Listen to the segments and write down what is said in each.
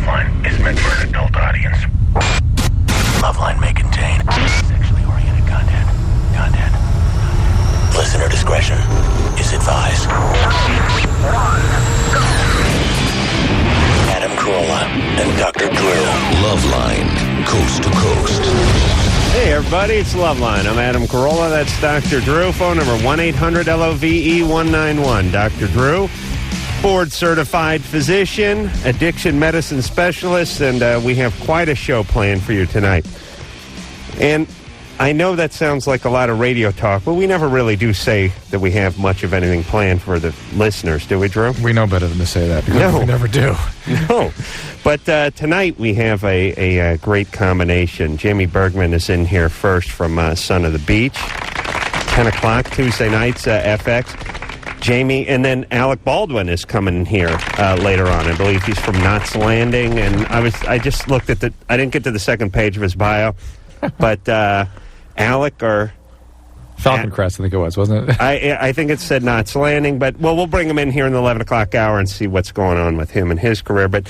Loveline is meant for an adult audience. Loveline may contain sexually oriented content. Listener discretion is advised. Adam Carolla and Dr. Drew. Loveline, coast to coast. Hey, everybody, it's Loveline. I'm Adam Carolla. That's Dr. Drew. Phone number 1-800-LOVE-191. Dr. Drew, board-certified physician, addiction medicine specialist, and we have quite a show planned for you tonight. And I know that sounds like a lot of radio talk, but we never really do say that we have much of anything planned for the listeners, do we, Drew? We know better than to say that, because No. we never do. No. But tonight we have a great combination. Jaime Bergman is in here first from Son of the Beach. 10 o'clock, Tuesday nights, FX. Jaime, and then Alec Baldwin is coming in here later on. I believe he's from Knots Landing, and I just looked at I didn't get to the second page of his bio, but Alec or Falcon Crest, I think it was, wasn't it? I think it said Knots Landing, but we'll bring him in here in the 11 o'clock hour and see what's going on with him and his career. But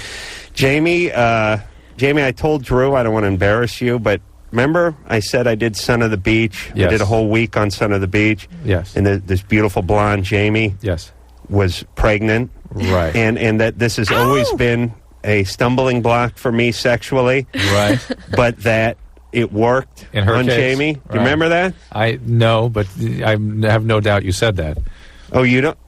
Jaime, I told Drew I don't want to embarrass you, but remember I said I did Son of the Beach? Yes. I did a whole week on Son of the Beach. Yes. And this beautiful blonde Jaime Yes. was pregnant. Right. And that this has always been a stumbling block for me sexually. Right. But that it worked In her on case, Jaime. Do right. you remember that? I know, but I have no doubt you said that. Oh, you don't?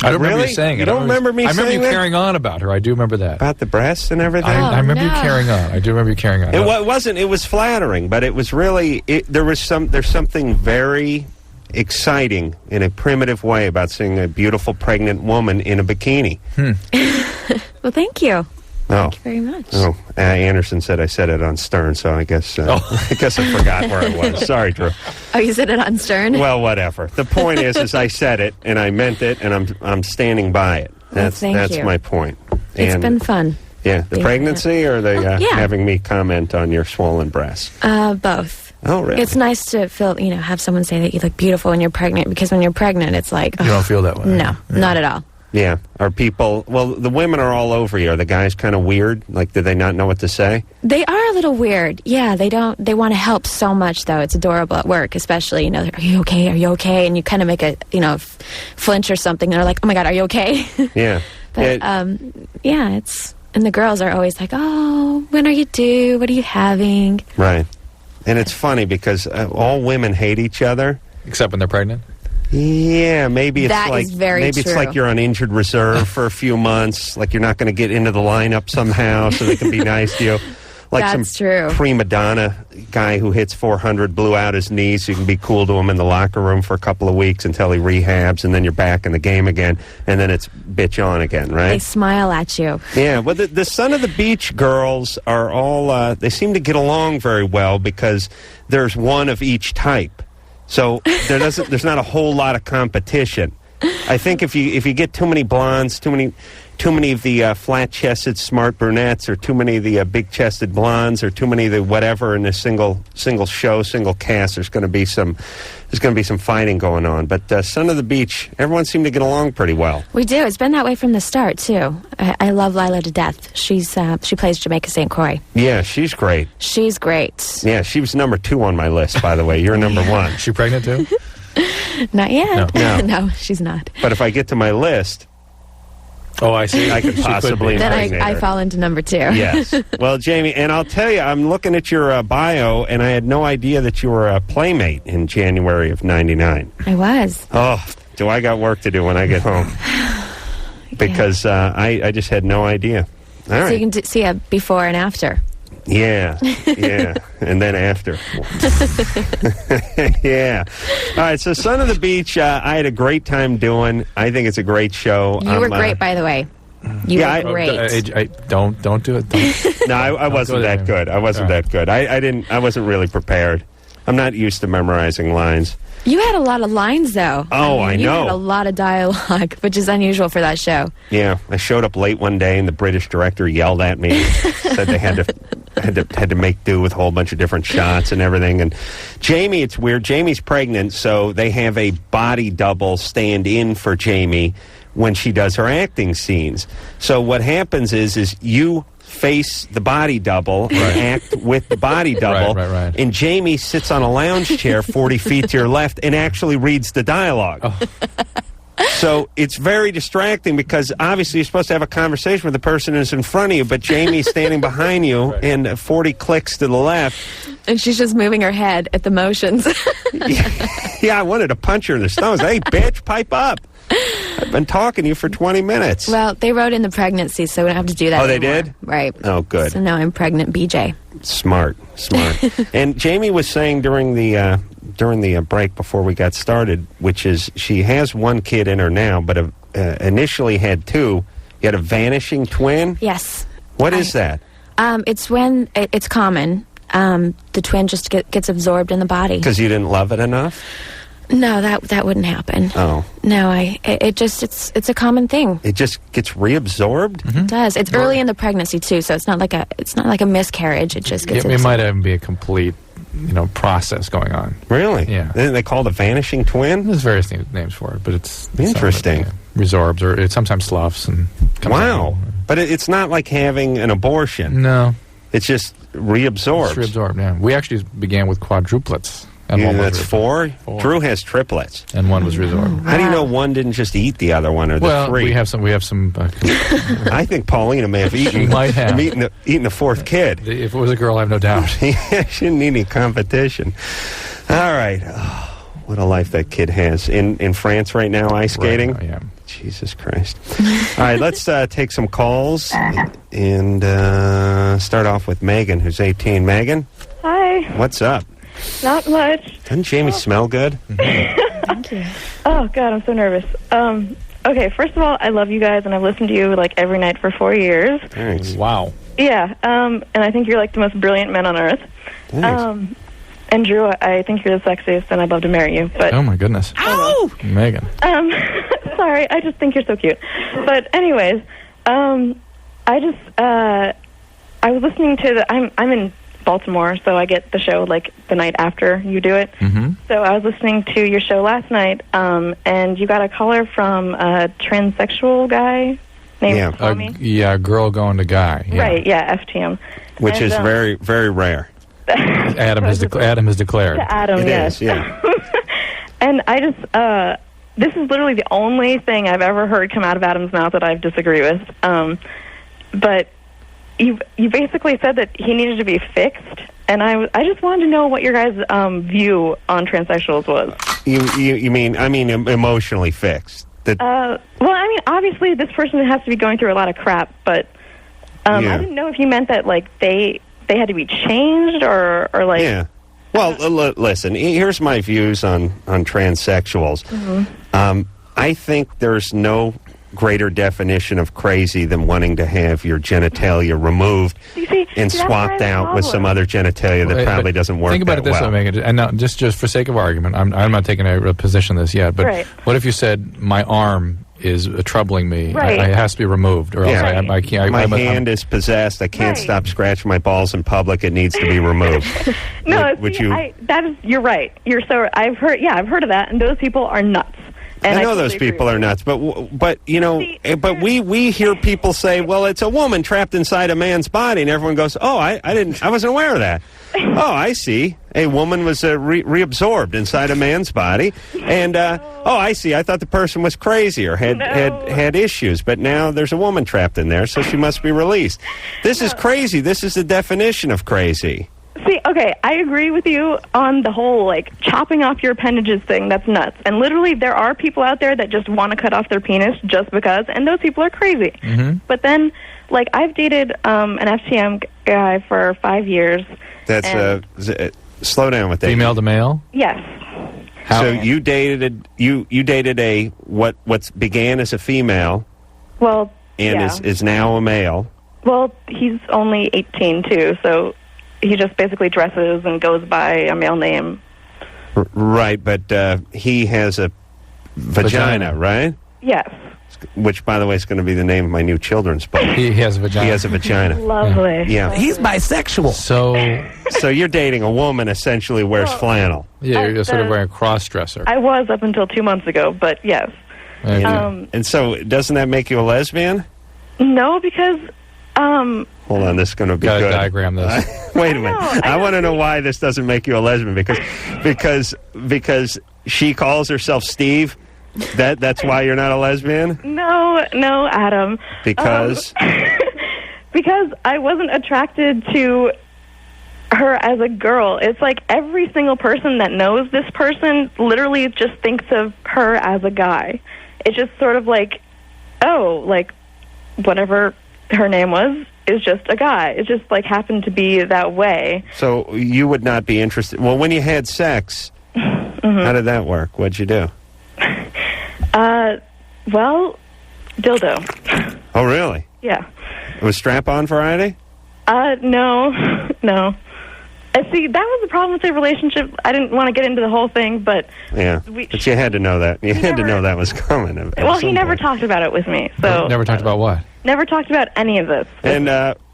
I don't remember Really? you saying it. You don't remember me I remember saying you that? carrying on about her. I do remember that. About the breasts and everything? I remember you no. carrying on. I do remember you carrying on. It wasn't. It was flattering, but it was really. There's something very exciting in a primitive way about seeing a beautiful pregnant woman in a bikini. Well, thank you. Oh, Thank you very much. oh. Anderson said I said it on Stern, so I guess I forgot where it was. Sorry, Drew. Oh, you said it on Stern? Well, whatever. The point is I said it and I meant it, and I'm standing by it. That's you. my point. It's been fun. Yeah, the being pregnancy, or the yeah. having me comment on your swollen breasts. Both. Oh, really? It's nice to feel, have someone say that you look beautiful when you're pregnant, because when you're pregnant, it's like, You don't feel that way. no, not at all. Yeah. Are people... Well, the women are all over you. Are the guys kind of weird? Like, do they not know what to say? They are a little weird. Yeah, they want to help so much, though. It's adorable at work, especially, are you okay? Are you okay? And you kind of make a, flinch or something, and they're like, oh my God, are you okay? Yeah. But, it's... And the girls are always like, oh, when are you due? What are you having? Right. And it's funny because all women hate each other. Except when they're pregnant? Yeah, maybe it's That like is very maybe it's true. like you're on injured reserve for a few months, like you're not going to get into the lineup somehow, so they can be nice to you. Like That's some true. prima donna guy who hits 400 blew out his knee, so you can be cool to him in the locker room for a couple of weeks until he rehabs, and then you're back in the game again, and then it's bitch on again, right? They smile at you. Yeah, well, the Son of the Beach girls are all, they seem to get along very well because there's one of each type. So there's not a whole lot of competition. I think if you get too many blondes, too many of the flat-chested smart brunettes, or too many of the big-chested blondes, or too many of the whatever in a single show, single cast, there's going to be some fighting going on. But Son of the Beach, everyone seemed to get along pretty well. We do. It's been that way from the start, too. I love Lila to death. She plays Jamaica St. Croix. Yeah, she's great. She's great. Yeah, she was number 2 on my list, by the way. You're number 1. Is she pregnant too? Not yet. No. No, she's not. But if I get to my list, Oh, I see. I could possibly Then impregnate I her. fall into number 2. Yes. Well, Jaime, and I'll tell you, I'm looking at your bio, and I had no idea that you were a playmate in January of '99. I was. Oh, do I got work to do when I get home? Because I just had no idea. All So right. you can see a before and after. Yeah, and then after. Yeah. All right, so Son of the Beach, I had a great time doing. I think it's a great show. You were great, by the way. You yeah, were great. Don't do it. Don't. No, I wasn't that good. I wasn't that good. I wasn't really prepared. I'm not used to memorizing lines. You had a lot of lines, though. Oh, I You know. had a lot of dialogue, which is unusual for that show. Yeah, I showed up late one day, and the British director yelled at me, said they had to make do with a whole bunch of different shots and everything. And Jaime, it's weird. Jaime's pregnant, so they have a body double stand in for Jaime, when she does her acting scenes. So what happens is you face the body double and act with the body double. Right. And Jamie sits on a lounge chair 40 feet to your left and actually reads the dialogue. Oh. So it's very distracting because obviously you're supposed to have a conversation with the person who's in front of you, but Jamie's standing behind you and 40 clicks to the left. And she's just moving her head at the motions. Yeah, I wanted to punch her in the stomach. Hey, bitch, pipe up. I've been talking to you for 20 minutes. Well, they wrote in the pregnancy, so we don't have to do that Oh, they anymore. did? Right. Oh, good. So now I'm pregnant, BJ. Smart. And Jamie was saying during the break before we got started, which is she has one kid in her now, but initially had two. You had a vanishing twin? Yes. What is that? It's when it's common. The twin just gets absorbed in the body. Because you didn't love it enough? No, that wouldn't happen. Oh. No, it's a common thing. It just gets reabsorbed? It does. It's early in the pregnancy too, so it's not like a miscarriage. It just gets. It might even be a complete, process going on. Really? Yeah. Isn't they called a vanishing twin? There's various names for it, but it's Interesting. Resorbs, or it sometimes sloughs and comes Wow. out. But it's not like having an abortion. No. It's just reabsorbed. It's reabsorbed, yeah. We actually began with quadruplets. And Yeah, one was that's four? Four. Drew has triplets. And one was resorbed. How do you know one didn't just eat the other one, or the Well, three? we have some. I think Paulina may have eaten. Might have. eaten the fourth kid. If it was a girl, I have no doubt. She didn't need any competition. All right. Oh, what a life that kid has. In France right now, ice skating? Right now, yeah. Jesus Christ. All right, let's take some calls and start off with Megan, who's 18. Megan? Hi. What's up? Not much. Doesn't Jamie smell good? Thank you. Oh, God, I'm so nervous. Okay, first of all, I love you guys, and I've listened to you, every night for 4 years. Thanks. Wow. Yeah, and I think you're, the most brilliant man on earth. Thanks. And Drew, I think you're the sexiest, and I'd love to marry you. But Oh, my goodness. Ow! Megan. sorry, I just think you're so cute. But anyways, I was listening to I'm in Baltimore, so I get the show the night after you do it. Mm-hmm. So I was listening to your show last night, and you got a caller from a transsexual guy named Tommy. A girl going to guy. Yeah. Right, yeah, FTM. Which And, is very, very rare. Adam has declared. To Adam, It yes. is, yeah. And I just, this is literally the only thing I've ever heard come out of Adam's mouth that I disagree with. But you basically said that he needed to be fixed, and I just wanted to know what your guys' view on transsexuals was. You mean emotionally fixed? Well, obviously this person has to be going through a lot of crap, but I didn't know if you meant that they had to be changed or Yeah. Well, listen, here's my views on transsexuals. Mm-hmm. I think there's no greater definition of crazy than wanting to have your genitalia removed and swapped out with some other genitalia that probably doesn't work. Think about that it this well. way, Megan. And now, just for sake of argument, I'm not taking a position on this yet. But Right. what if you said my arm is troubling me? Right. It has to be removed, or else Yeah. I can't. My hand is possessed. I can't Right. stop scratching my balls in public. It needs to be removed. No, Would you? you're right. I've heard of that, and those people are nuts. And I know totally those agree people with are you. nuts, but we hear people say, well, it's a woman trapped inside a man's body, and everyone goes, oh, I wasn't aware of that. Oh, I see. A woman was reabsorbed inside a man's body, and I see. I thought the person was crazy or had issues, but now there's a woman trapped in there, so she must be released. This is crazy. This is the definition of crazy. See, okay, I agree with you on the whole, chopping off your appendages thing. That's nuts. And literally, there are people out there that just want to cut off their penis just because, and those people are crazy. Mm-hmm. But then, I've dated an FTM guy for 5 years. That's slow down with that. Female to male. Yes. How? So you dated a what began as a female Well, and yeah. is now a male. Well, he's only 18, too, so he just basically dresses and goes by a male name. Right, but he has a vagina, right? Yes. Which, by the way, is going to be the name of my new children's book. He has a vagina. He has a vagina. Lovely. Yeah. He's bisexual. So you're dating a woman essentially wears flannel. yeah, you're sort of the- wearing a cross-dresser. I was up until 2 months ago, but yes. And so, doesn't that make you a lesbian? No, because Hold on, this is going to be Gotta good. diagram this. Wait a minute. I want to know why this doesn't make you a lesbian. Because she calls herself Steve. That's why you're not a lesbian? no, Adam. Because? Because I wasn't attracted to her as a girl. It's like every single person that knows this person literally just thinks of her as a guy. It's just sort of like, oh, like whatever her name was is just a guy. It just like happened to be that way. So you would not be interested. Well, when you had sex, how did that work? What'd you do? Well, dildo. Oh, really? Yeah. It was strap-on variety? No. See, that was the problem with the relationship. I didn't want to get into the whole thing, but... Yeah, but you had to know that. You had to know that was coming. Well, he never talked about it with me, so... Never talked about what? Never talked about any of this. And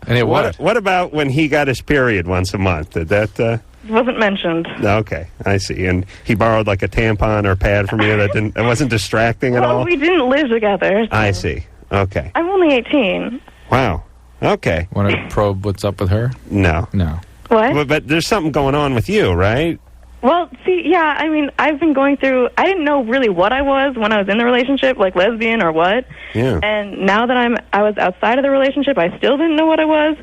it what? What about when he got his period once a month? Did that... Wasn't mentioned. Okay, I see. And he borrowed like a tampon or pad from you that wasn't distracting at Well, all? we didn't live together. So I see. Okay. I'm only 18. Wow. Okay. Want to probe what's up with her? No. No. What? But there's something going on with you, right? Well, see, yeah, I mean, I've been going through... I didn't know really what I was when I was in the relationship, like lesbian or what. Yeah. And now that I was outside of the relationship, I still didn't know what I was.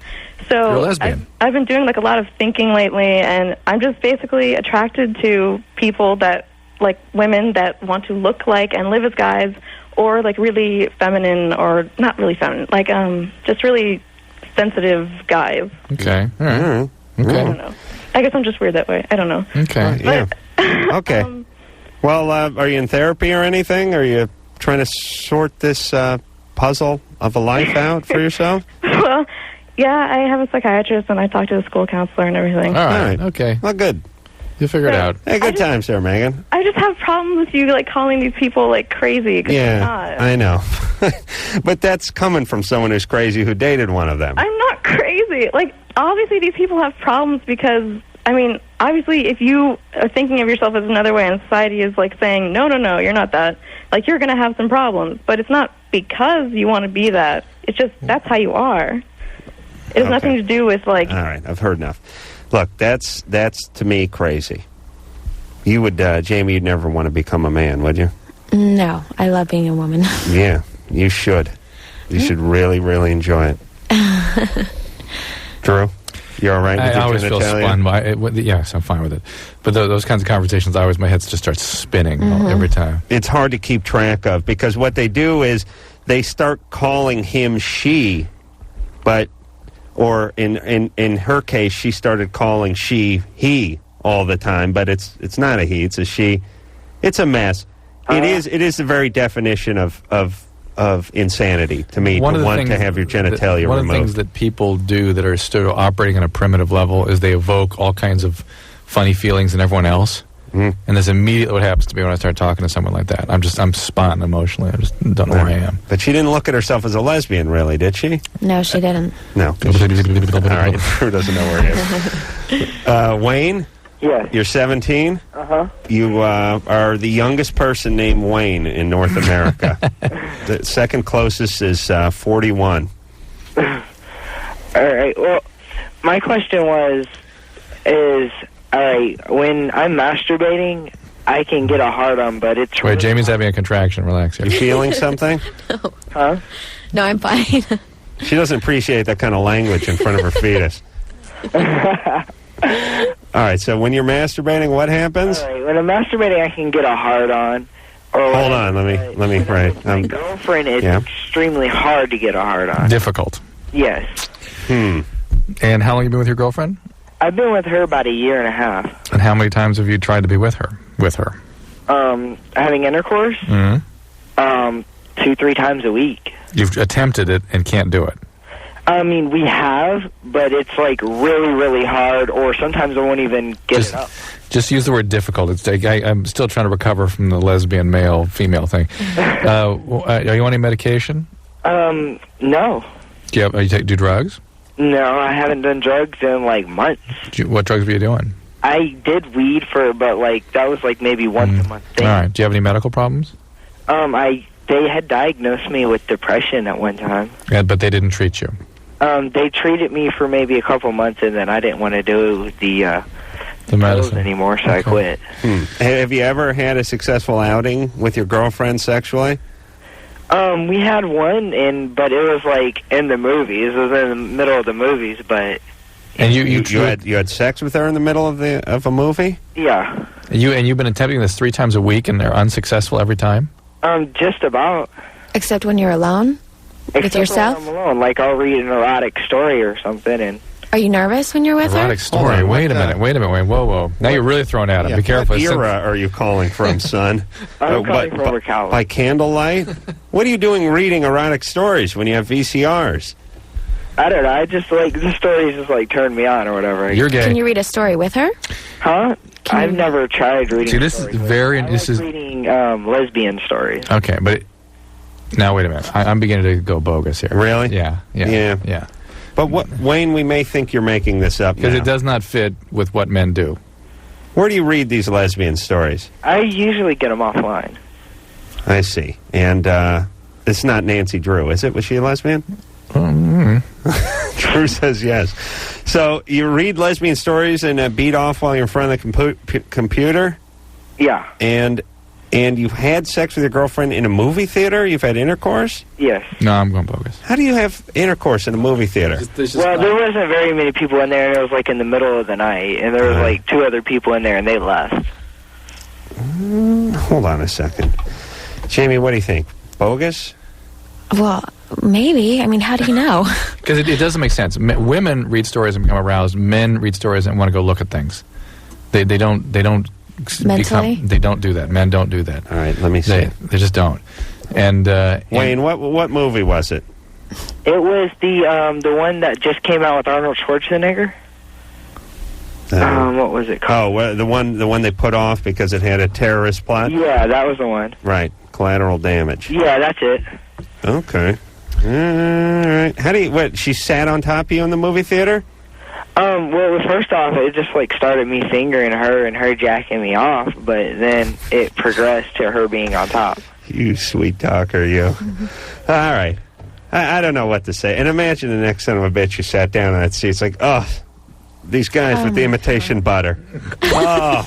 So You're a lesbian. I've been doing like a lot of thinking lately, and I'm just basically attracted to people that, like women that want to look like and live as guys, or like really feminine, or not really feminine, like just really sensitive guys. Okay. All right. Mm. Okay. I don't know. I guess I'm just weird that way. I don't know. Okay. Yeah. Okay. Well, are you in therapy or anything? Are you trying to sort this puzzle of a life out for yourself? Well, yeah, I have a psychiatrist, and I talk to the school counselor and everything. All right. All right. Okay. Well, good. You figure it out. Hey, good times there, Megan. I just have problems with you, like, calling these people, like, crazy, 'cause Yeah, they're not. I know. But that's coming from someone who's crazy who dated one of them. I'm not crazy. Like, obviously these people have problems because, I mean, obviously if you are thinking of yourself as another way and society is, like, saying, no, you're not that, like, you're going to have some problems. But it's not because you want to be that. It's just that's how you are. It has nothing to do with, like... All right, I've heard enough. Look, that's to me crazy. You would, Jamie, you'd never want to become a man, would you? No, I love being a woman. Yeah, you should. You should really, really enjoy it. Drew, you all right with I your always feel genitalia? spun by it. Yes, I'm fine with it. But those kinds of conversations, my head just starts spinning every time. It's hard to keep track of because what they do is they start calling him she, or in her case, she started calling she he all the time, but it's not a he, it's a she. It's a mess. It is the very definition of insanity to me, to want to have your genitalia one removed. of the things that people do that are still operating on a primitive level is they evoke all kinds of funny feelings in everyone else. And that's immediately what happens to me when I start talking to someone like that. I'm spun emotionally. I just don't know where I am. But she didn't look at herself as a lesbian, really, did she? No, she didn't. No. All right, Drew doesn't know where he is. Wayne? Yes. You're 17? Uh-huh. You are the youngest person named Wayne in North America. The second closest is 41. All right. Well, my question is, all right, when I'm masturbating, I can get a hard-on, but it's... Wait, really Jamie's having a contraction. Relax here. You feeling something? Huh? No, I'm fine. She doesn't appreciate that kind of language in front of her fetus. All right, so when you're masturbating, what happens? All right, when I'm masturbating, I can get a hard-on. Hold on, let me right. My girlfriend, it's extremely hard to get a hard-on. Difficult. Yes. And how long have you been with your girlfriend? I've been with her about a year and a half. And how many times have you tried to be with her? Having intercourse? 2-3 times a week. You've attempted it and can't do it. I mean, we have, but it's like really, really hard, or sometimes I won't even get it up. Just use the word difficult. It's I'm still trying to recover from the lesbian male-female thing. Are you on any medication? No. Do you do drugs? No, I haven't done drugs in like months. What drugs were you doing? I did weed but like that was like maybe once a month thing. All right. Do you have any medical problems? I they had diagnosed me with depression at one time. Yeah, but they didn't treat you. They treated me for maybe a couple months, and then I didn't want to do the pills medicine anymore, so I quit. Have you ever had a successful outing with your girlfriend sexually? We had one, but it was like in the movies. It was in the middle of the movies, but And you had sex with her in the middle of a movie? yeah. You've been attempting this 3 times a week, and they're unsuccessful every time? Just about. Except when you're alone with Except yourself? when I'm alone. Like, I'll read an erotic story or something, and Are you nervous when you're with Erotic her? story. Hold on, Wait a what minute. Wait a minute. Wait. Whoa. Now you're really throwing at him. Be careful. What era are you calling from, son? I'm calling from Ocala. By candlelight? What are you doing reading erotic stories when you have VCRs? I don't know. I just, like, the stories just, like, turn me on or whatever. You're gay. Can you read a story with her? Huh? I've never tried reading See, this is stories. very... I like reading lesbian stories. Okay, but... Now, wait a minute. I'm beginning to go bogus here. Really? Yeah. But Wayne, we may think you're making this up Because now. it does not fit with what men do. Where do you read these lesbian stories? I usually get them offline. I see. And it's not Nancy Drew, is it? Was she a lesbian? Drew says yes. So you read lesbian stories and beat off while you're in front of the computer? Yeah. And you've had sex with your girlfriend in a movie theater? You've had intercourse? Yes. No, I'm going bogus. How do you have intercourse in a movie theater? Well, there wasn't very many people in there, and it was, like, in the middle of the night, and there was, like, 2 other people in there, and they left. Hold on a second. Jamie, what do you think? Bogus? Well, maybe. I mean, how do you know? Because it doesn't make sense. Women read stories and become aroused. Men read stories and want to go look at things. They don't Mentally? they don't do that. Men don't do that. All right, let me see. They just don't. And Wayne, what movie was it? It was the one that just came out with Arnold Schwarzenegger. What was it called? Oh, the one they put off because it had a terrorist plot? Yeah, that was the one. Right, Collateral Damage. Yeah, that's it. Okay. All right. How do you... What, she sat on top of you in the movie theater? Well, first off, it just, like, started me fingering her and her jacking me off, but then it progressed to her being on top. You sweet talker, you. All right. I don't know what to say. And imagine the next son of a bitch who sat down on that seat. It's like, oh, these guys with the imitation butter. Oh,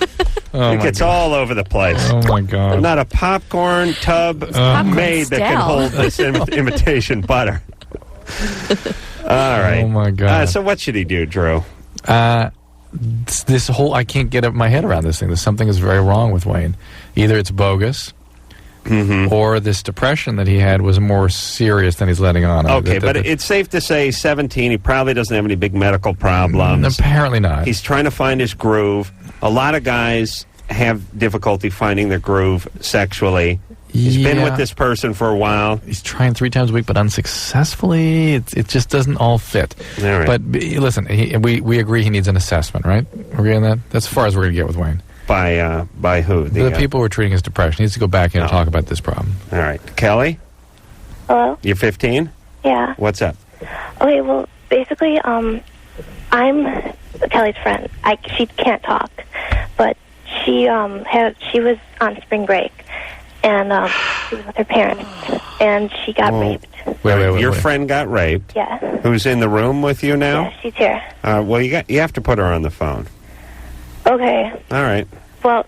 it gets all over the place. Oh, my God. Not a popcorn tub made that can hold this imitation butter. All right. Oh, my God. So what should he do, Drew? This whole... I can't get my head around this thing. There's something is very wrong with Wayne. Either it's bogus... or this depression that he had was more serious than he's letting on. Okay, but it's safe to say 17, he probably doesn't have any big medical problems. Apparently not. He's trying to find his groove. A lot of guys have difficulty finding their groove sexually. He's been with this person for a while. He's trying 3 times a week, but unsuccessfully. It just doesn't all fit. All right. But listen, we agree he needs an assessment, right? Agree on that? That's as far as we're going to get with Wayne. By who? The people who are treating his depression. He needs to go back in and talk about this problem. All right. Kelly? Hello? You're 15? Yeah. What's up? Okay, well, basically, I'm Kelly's friend. She can't talk, but she was on spring break, and she was with her parents, and she got raped. Wait. Your friend got raped? Yeah. Who's in the room with you now? Yeah, she's here. Well, you have to put her on the phone. Okay. All right. Well,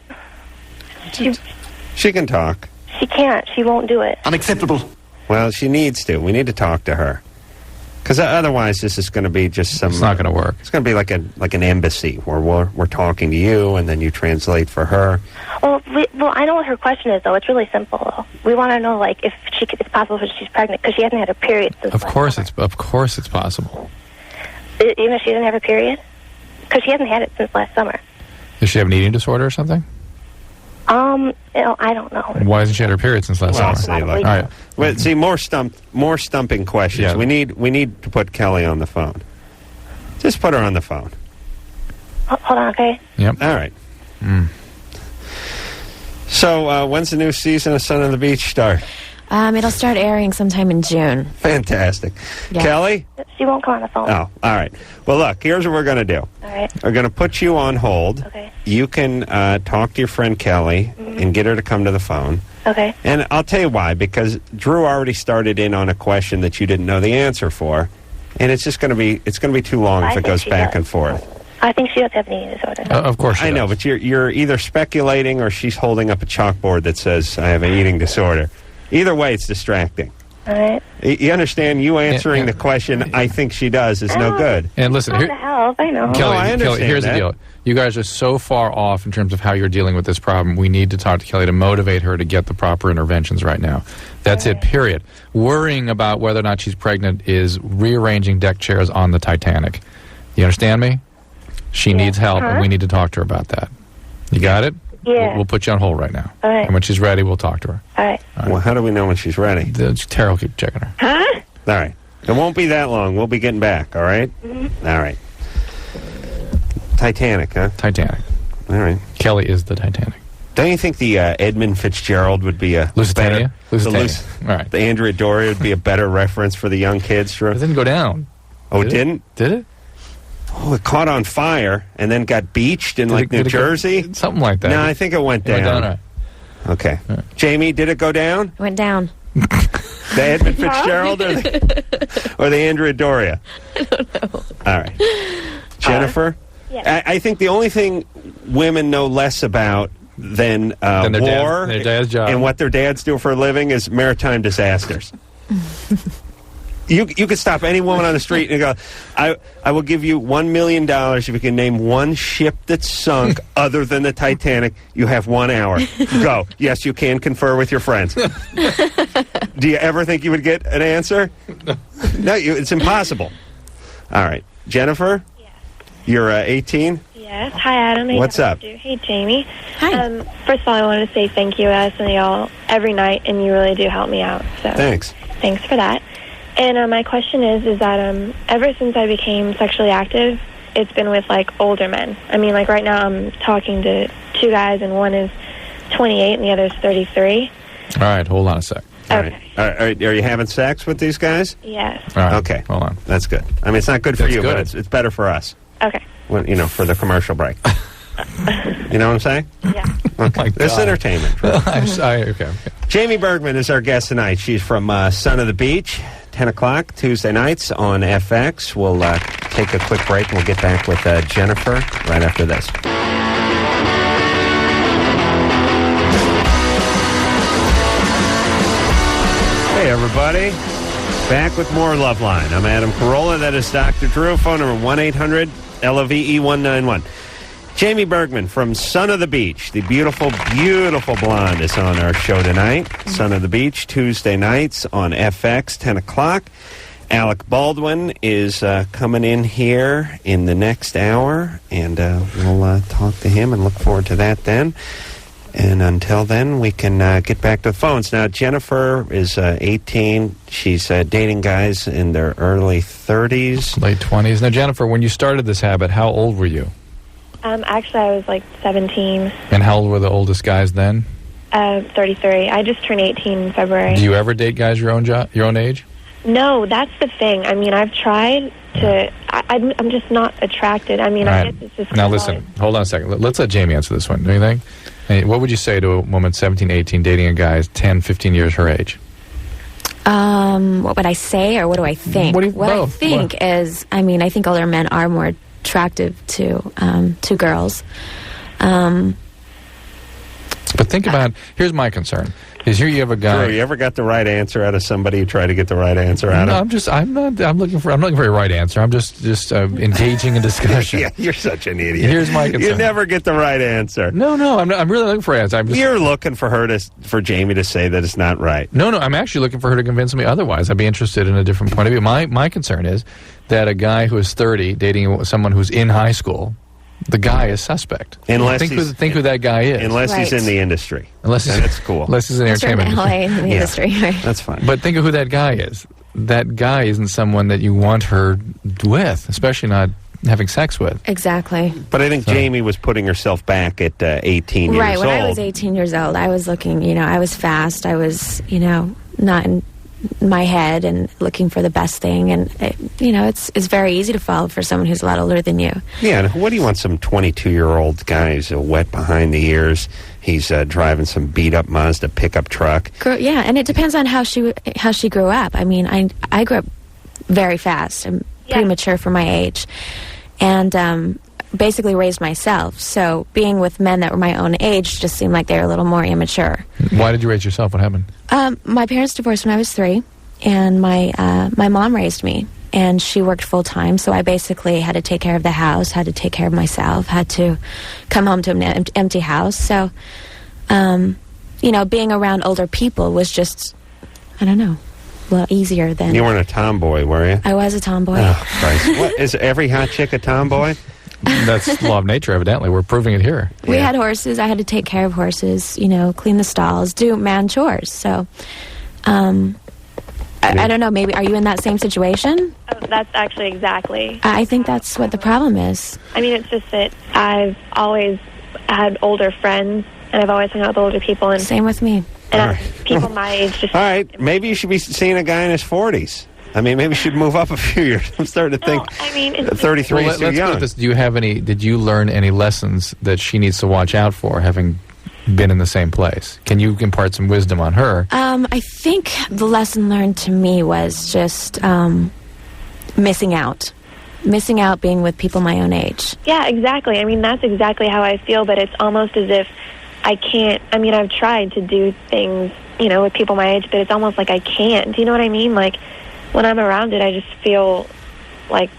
she can talk. She can't. She won't do it. Unacceptable. Well, she needs to. We need to talk to her. Because otherwise, this is going to be just some... It's not going to work. It's going to be like an embassy where we're talking to you, and then you translate for her. Well, I know what her question is, though. It's really simple, though. We want to know, like, if it's possible if she's pregnant, because she hasn't had a period since Of course it's possible. Even if she doesn't have a period? Because she hasn't had it since last summer. Does she have an eating disorder or something? I don't know. Why hasn't she had her period since last summer? See, All right. But see, more stumping questions. Yeah. We need to put Kelly on the phone. Just put her on the phone. Hold on, okay? Yep. All right. So, when's the new season of Sun on the Beach start? It'll start airing sometime in June. Fantastic. Yeah. Kelly? She won't come on the phone. Oh, all right. Well, look, here's what we're going to do. All right. We're going to put you on hold. Okay. You can talk to your friend Kelly and get her to come to the phone. Okay. And I'll tell you why, because Drew already started in on a question that you didn't know the answer for, and it's just going to be too long I if it think goes she back does. and forth. I think she does have an eating disorder. Of course she I know, does. but you're either speculating or she's holding up a chalkboard that says, I have an eating disorder. Either way, it's distracting. All right. You understand, you answering the question, I think she does, is no good. And listen, Trying to help. I know. Kelly, I understand here's that. the deal. You guys are so far off in terms of how you're dealing with this problem. We need to talk to Kelly to motivate her to get the proper interventions right now. That's it, period. Worrying about whether or not she's pregnant is rearranging deck chairs on the Titanic. You understand me? She needs help, and we need to talk to her about that. You got it? Yeah. We'll put you on hold right now. All right. And when she's ready, we'll talk to her. All right. Well, how do we know when she's ready? Tara will keep checking her. Huh? All right. It won't be that long. We'll be getting back, all right? All right. Titanic, huh? Titanic. All right. Kelly is the Titanic. Don't you think the Edmund Fitzgerald would be a Lusitania? better... Lusitania. All right. The Andrea Doria would be a better reference for the young kids, Drew? It didn't go down. Oh, it Did didn't? Did it? Oh, it caught on fire and then got beached in, Did like, it- New did it go- Jersey? Something like that. No, I think it went It went down. down, right. Okay. Jamie, did it go down? It went down. The Edmund Fitzgerald or the Andrea Doria? I don't know. All right. Jennifer? Yes. I think the only thing women know less about than Than their war their dad's job. and what their dads do for a living is maritime disasters. You could stop any woman on the street and go, I will give you $1 million if you can name one ship that's sunk other than the Titanic. You have 1 hour. Go. Yes, you can confer with your friends. Do you ever think you would get an answer? No, it's impossible. All right. Jennifer? Yes. You're 18? Yes. Hi, Adam. Hey, What's how up? are you? Hey, Jamie. Hi. First of all, I wanted to say thank you. I listen to y'all every night, and you really do help me out. So Thanks. thanks for that. And my question is that ever since I became sexually active, it's been with, like, older men. I mean, like, right now I'm talking to 2 guys, and one is 28 and the other is 33. All right, hold on a sec. All Okay. right. All right. Are you having sex with these guys? Yes. All right. Okay. Hold on. That's good. I mean, it's not good for That's you, but good. it's better for us. Okay. When, for the commercial break. You know what I'm saying? Yeah. Okay. my This is God. entertainment. Okay. Jamie Bergman is our guest tonight. She's from Son of the Beach, 10 o'clock, Tuesday nights on FX. We'll take a quick break and we'll get back with Jennifer right after this. Hey, everybody. Back with more Loveline. I'm Adam Carolla. That is Dr. Drew. Phone number 1-800-LOVE-191. Jamie Bergman from Son of the Beach. The beautiful, beautiful blonde is on our show tonight. Son of the Beach, Tuesday nights on FX, 10 o'clock. Alec Baldwin is coming in here in the next hour, and we'll talk to him and look forward to that then. And until then, we can get back to the phones. Now, Jennifer is 18. She's dating guys in their early 30s. Late 20s. Now, Jennifer, when you started this habit, how old were you? Actually, I was, like, 17, And how old were the oldest guys then? 33. I just turned 18 in February. Do you ever date guys your own age? No, that's the thing. I mean, I've tried to... I'm just not attracted. I mean, All I right. guess it's just... Now, listen. Hold on a second. Let's let Jamie answer this one. Do you think? Hey, what would you say to a woman 17, 18 dating a guy 10, 15 years her age? What would I say, or what do I think? What do you- What I both. think is, I mean, I think older men are more attractive to girls. But think about, here's my concern, is here you have a guy... Drew, you ever got the right answer out of somebody you try to get the right answer out No, of? I'm looking for a right answer. I'm just engaging in discussion. Yeah, you're such an idiot. Here's my concern. You never get the right answer. No, I'm really looking for an answer. You're looking for Jamie to say that it's not right. No, I'm actually looking for her to convince me otherwise. I'd be interested in a different point of view. My concern is that a guy who is 30 dating someone who's in high school, the guy is suspect. Unless think he's- who that guy is. Unless he's Right. in the industry. Unless he's, And it's cool. Unless he's in the That's from entertainment LA industry. in the Yeah. industry. Right? That's fine. But think of who that guy is. That guy isn't someone that you want her with, especially not having sex with. Exactly. But I think Jamie was putting herself back at 18 years Right. old. When I was 18 years old, I was looking, I was fast. I was, not in my head and looking for the best thing. And, it's very easy to fall for someone who's a lot older than you. Yeah, and what do you want some 22-year-old guy who's wet behind the ears? He's driving some beat-up Mazda pickup truck. Yeah, and it depends on how she grew up. I mean, I grew up very fast. I'm pretty mature for my age. And basically raised myself. So being with men that were my own age just seemed like they were a little more immature. Why did you raise yourself? What happened? My parents divorced when I was 3, and my mom raised me, and she worked full-time, so I basically had to take care of the house, had to take care of myself, had to come home to an empty house. So, being around older people was just, I don't know, a lot easier than... You weren't a tomboy, were you? I was a tomboy. Oh, Christ. What, is every hot chick a tomboy? That's law of nature, evidently. We're proving it here. We had horses. I had to take care of horses, clean the stalls, do man chores. So, I don't know, maybe, are you in that same situation? Oh, that's actually exactly. I think that's what the problem is. I mean, it's just that I've always had older friends, and I've always hung out with older people. And same with me. And people my age just... All right, maybe you should be seeing a guy in his 40s. I mean, maybe you should move up a few years. I'm starting to think 33 is too young. Do you have did you learn any lessons that she needs to watch out for, having been in the same place? Can you impart some wisdom on her? I think the lesson learned to me was just missing out. Missing out being with people my own age. Yeah, exactly. I mean, that's exactly how I feel, but it's almost as if I can't... I mean, I've tried to do things, with people my age, but it's almost like I can't. Do you know what I mean? Like, when I'm around it, I just feel like,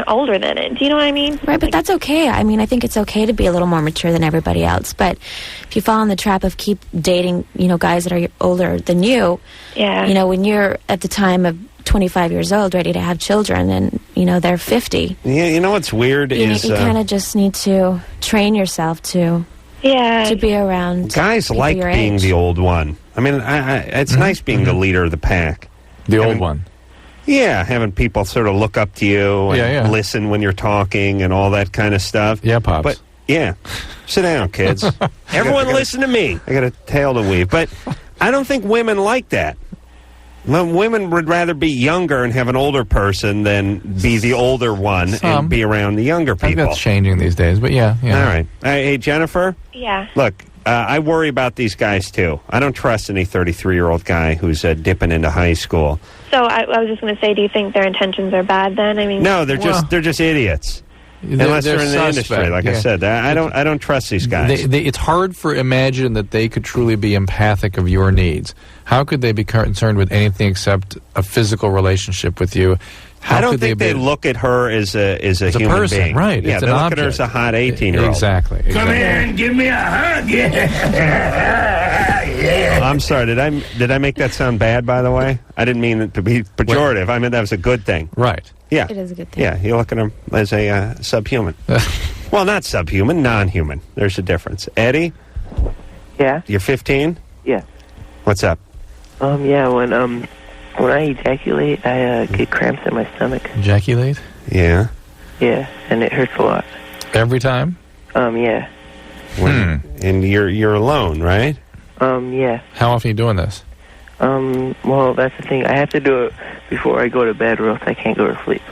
older than it. Do you know what I mean? Right, but that's okay. I mean, I think it's okay to be a little more mature than everybody else. But if you fall in the trap of keep dating, guys that are older than you, when you're at the time of 25 years old, ready to have children, and, they're 50. Yeah, you know what's weird is... You kind of just need to train yourself to be around guys like being the old one. I mean, it's nice being the leader of the pack. The old one. Yeah, having people sort of look up to you and listen when you're talking and all that kind of stuff. Yeah, Pops. But, sit down, kids. Everyone listen to me. I got a tail to weave. But I don't think women like that. Well, women would rather be younger and have an older person than be the older one and be around the younger people. I think that's changing these days, but yeah. All right. Hey, Jennifer? Yeah. Look, I worry about these guys, too. I don't trust any 33-year-old guy who's dipping into high school. So I was just going to say, do you think their intentions are bad then? I mean, no, they're just idiots. Unless they're in the industry, like I said. I don't trust these guys. It's hard for imagine that they could truly be empathic of your needs. How could they be concerned with anything except a physical relationship with you? I don't think they look at her as a human person, being. Right? Yeah, it's they an look object. at her as a hot 18-year-old. Exactly. Come here and give me a hug. Yeah. I'm sorry. Did I make that sound bad? By the way, I didn't mean it to be pejorative. I meant that was a good thing. Right. Yeah. It is a good thing. Yeah, you look at her as a subhuman. Well, not subhuman, non-human. There's a difference. Eddie? Yeah? You're 15? Yeah. What's up? Yeah, when I ejaculate, I get cramps in my stomach. Ejaculate? Yeah. Yeah, and it hurts a lot. Every time? Yeah. And you're alone, right? Yeah. How often are you doing this? Well, that's the thing. I have to do it before I go to bed, or else I can't go to sleep.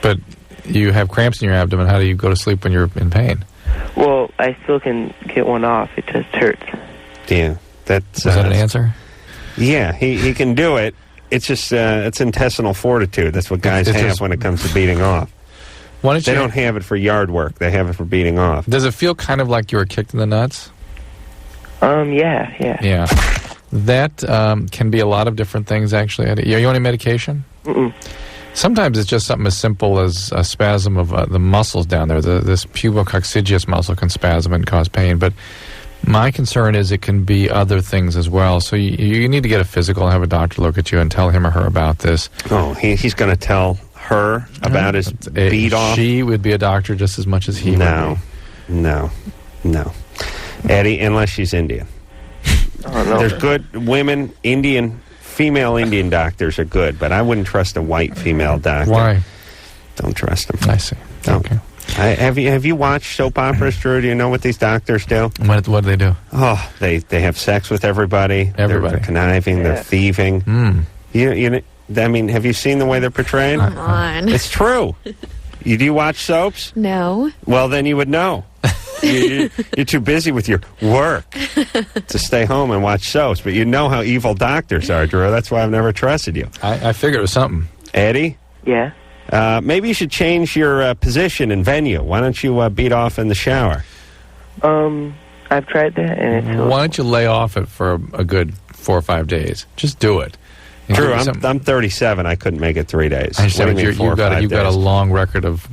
But you have cramps in your abdomen. How do you go to sleep when you're in pain? Well, I still can get one off. It just hurts. Yeah. Is that an answer? Yeah, he can do it. It's just it's intestinal fortitude. That's what guys have when it comes to beating off. They don't have it for yard work. They have it for beating off. Does it feel kind of like you were kicked in the nuts? Yeah. Yeah. That can be a lot of different things, actually. Are you on any medication? Mm-mm. Sometimes it's just something as simple as a spasm of the muscles down there. This pubococcygeus muscle can spasm and cause pain. But my concern is it can be other things as well. So you need to get a physical and have a doctor look at you and tell him or her about this. Oh, he's going to tell her about his beat off? She would be a doctor just as much as he would be. No. Eddie, unless she's Indian. Oh, no. There's good women, female Indian doctors are good, but I wouldn't trust a white female doctor. Why? Don't trust them. I see. Don't. Okay. Have you watched soap operas, Drew? Do you know what these doctors do? What do they do? Oh, they have sex with everybody. Everybody. They're conniving. They're thieving. I mean, have you seen the way they're portrayed? Come on. It's true. Do you watch soaps? No. Well, then you would know. You're too busy with your work to stay home and watch soaps. But you know how evil doctors are, Drew. That's why I've never trusted you. I figured it was something. Eddie? Yeah. Maybe you should change your position and venue. Why don't you beat off in the shower? I've tried that, and it's... Why don't you lay off it for a good 4 or 5 days? Just do it. True, I'm 37. I couldn't make it 3 days. I understand, but you've got a long record of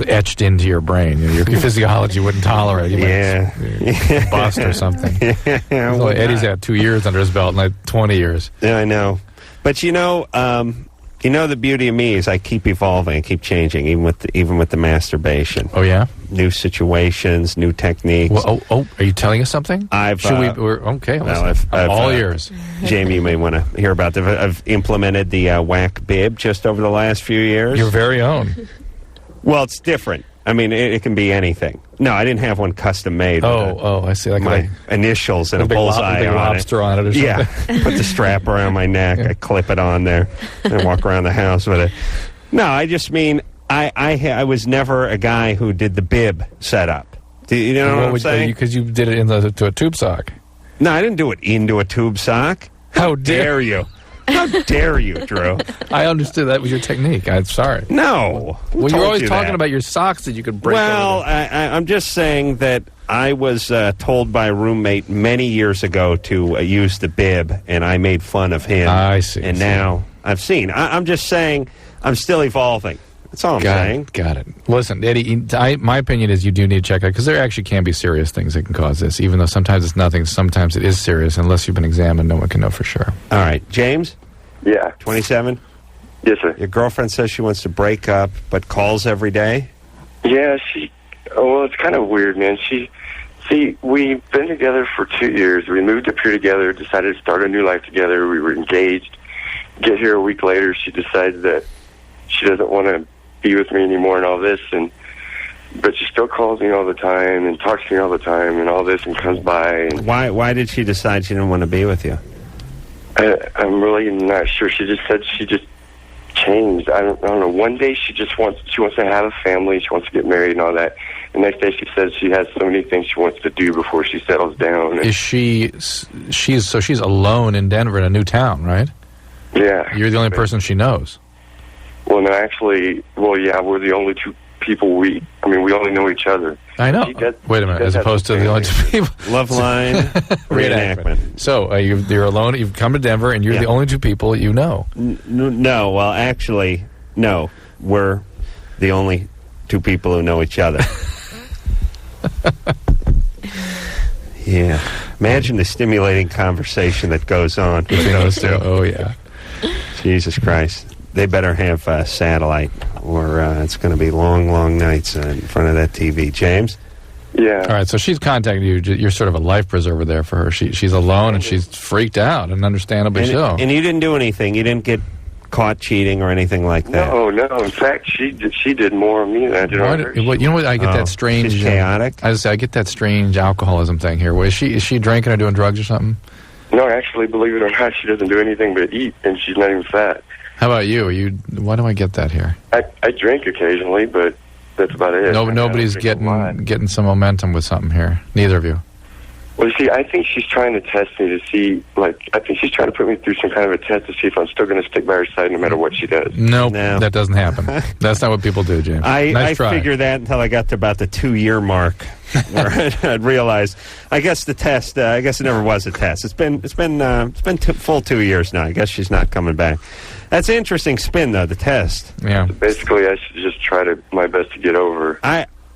etched into your brain. Your physiology wouldn't tolerate. You bust or something. So Eddie's got 2 years under his belt, and like 20 years. Yeah, I know. But the beauty of me is I keep evolving, I keep changing, even with the masturbation. Oh yeah, new situations, new techniques. Well, are you telling us something? Okay. I'm all ears. Jamie, you may want to hear about that. I've implemented the whack bib just over the last few years. Your very own. Well, it's different. I mean, it can be anything. No, I didn't have one custom made. I see. Like my initials and a bullseye on lobster on it or something. Yeah, put the strap around my neck. I clip it on there and walk around the house with it. No, I just mean I was never a guy who did the bib setup. Do you know what I'm saying? Because you did it to a tube sock. No, I didn't do it into a tube sock. How dare you? How dare you, Drew? I understood that was your technique. I'm sorry. No. Well, you're always talking about your socks that you could break. Well, I'm just saying that I was told by a roommate many years ago to use the bib, and I made fun of him. I see. And now I've seen. I'm just saying I'm still evolving. That's all I'm saying. Got it. Listen, Eddie, my opinion is you do need to check out, because there actually can be serious things that can cause this, even though sometimes it's nothing, sometimes it is serious. Unless you've been examined, no one can know for sure. All right. James? Yeah. 27? Yes, sir. Your girlfriend says she wants to break up, but calls every day? Yeah, it's kind of weird, man. We've been together for 2 years. We moved up here together, decided to start a new life together. We were engaged. Get here a week later, she decides that she doesn't want to be with me anymore and all this, but she still calls me all the time and talks to me all the time and all this and comes by. And why did she decide she didn't want to be with you? I'm really not sure. She just said she just changed. I don't know. One day she wants to have a family. She wants to get married and all that. The next day she says she has so many things she wants to do before she settles down. Is she's alone in Denver in a new town, right? Yeah. You're the only person she knows. Well, no, actually, yeah, we're the only two people we only know each other. I know. Wait a minute, as opposed to the only two people. Loveline, reenactment. So, you're alone, you've come to Denver, and you're the only two people you know. No, well, actually, no. We're the only two people who know each other. Yeah. Imagine the stimulating conversation that goes on with those two. Oh, yeah. Jesus Christ. They better have satellite, or it's going to be long, long nights in front of that TV. James? Yeah. All right, so she's contacted you. You're sort of a life preserver there for her. She's alone, and she's freaked out, and understandably so. And you didn't do anything. You didn't get caught cheating or anything like that. No. In fact, she did more of me than I did on her. You know what? I get that strange... She's chaotic? I get that strange alcoholism thing here. Is she drinking or doing drugs or something? No, actually, believe it or not, she doesn't do anything but eat, and she's not even fat. How about you? Why do I get that here? I drink occasionally, but that's about it. Nobody's getting some momentum with something here. Neither of you. Well, you see, I think she's trying to test me to see, I think she's trying to put me through some kind of a test to see if I'm still going to stick by her side no matter what she does. Nope, no, that doesn't happen. That's not what people do, James. I figured that until I got to about the 2-year mark, where I'd realized, I guess the test, I guess it never was a test. It's been full 2 years now. I guess she's not coming back. That's an interesting spin, though, the test. Yeah. So basically, I should just try my best to get over.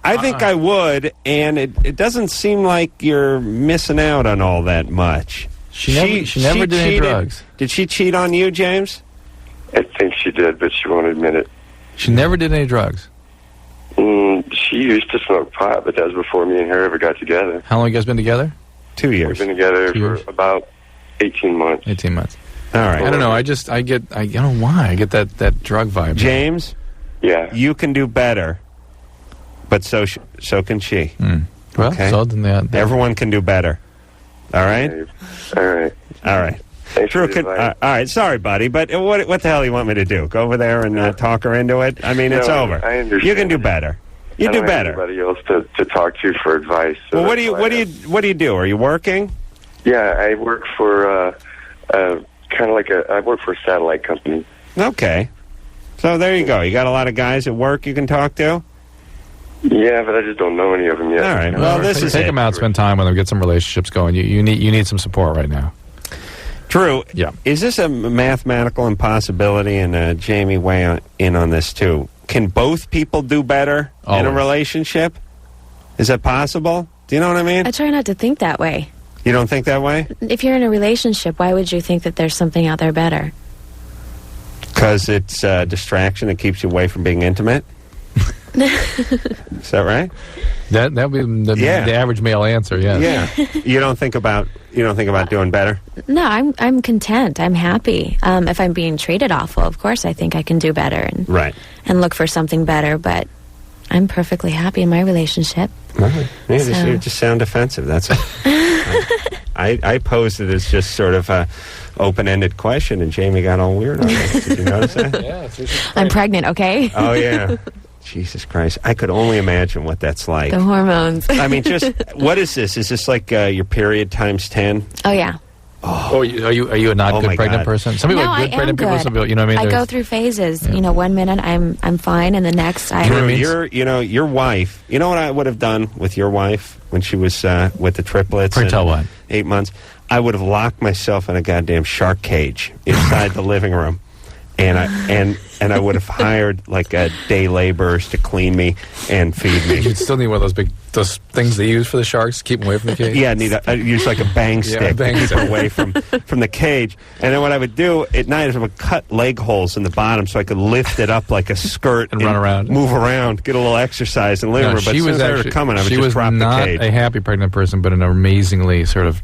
I think I would, and it doesn't seem like you're missing out on all that much. She never did any drugs. Did she cheat on you, James? I think she did, but she won't admit it. She never did any drugs? She used to smoke pot, but that was before me and her ever got together. How long have you guys been together? 2 years. We've been together for about 18 months. 18 months. All right. I don't know. I don't know why. I get that drug vibe. James? Yeah. You can do better But so can she. Well, Okay. so then Everyone can do better. All right? All right. All right. Thanks Drew, for the advice. all right, sorry, buddy, but what the hell do you want me to do? Go over there and talk her into it? I mean, it's No, over. I understand. You can do better. You I do don't have better. anybody else to talk to for advice. So Well, what that's do why you do? Are you working? Yeah, I work for kind of like I work for a satellite company. Okay. So there you go. You got a lot of guys at work you can talk to? Yeah, but I just don't know any of them yet. All right. Well, this is take it. them out, spend time with them, get some relationships going. You need some support right now. Drew, Yeah. is this a mathematical impossibility? And Jamie, weigh in on this, too. Can both people do better in a Always. relationship? Is that possible? Do you know what I mean? I try not to think that way. You don't think that way? If you're in a relationship, why would you think that there's something out there better? Because it's a distraction that keeps you away from being intimate? Is that right? That would be the average male answer. Yeah. Yeah. You don't think about doing better? No, I'm content. I'm happy. If I'm being treated awful, of course I think I can do better and Right. and look for something better, but I'm perfectly happy in my relationship. Right. Yeah, So- you just sound defensive. That's all. I posed it as just sort of a open-ended question, and Jamie got all weird on it. Did you notice that? Yeah. I'm pregnant, okay? Oh, yeah. Jesus Christ. I could only imagine what that's like. The hormones. I mean, just, what is this? Is this like your period times 10? Oh, yeah. Oh, are you a not Oh, good my pregnant God. person? Some people No, are good I am pregnant people. good. Some people, you know what I mean? I go There's- through phases. You know, 1 minute I'm fine, and the next I... Drew, Your wife, you know what I would have done with your wife when she was with the triplets? Tell and what? 8 months. I would have locked myself in a goddamn shark cage inside the living room. And I would have hired like day laborers to clean me and feed me. You'd still need one of those things they use for the sharks to keep them away from the cage. Yeah, I use like a bang stick bang to keep stick. it away from the cage. And then what I would do at night is I would cut leg holes in the bottom so I could lift it up like a skirt And run around. move around, get a little exercise in the living No, room. But as soon as they were coming, I would she just was drop the not cage. a happy pregnant person, but an amazingly sort of,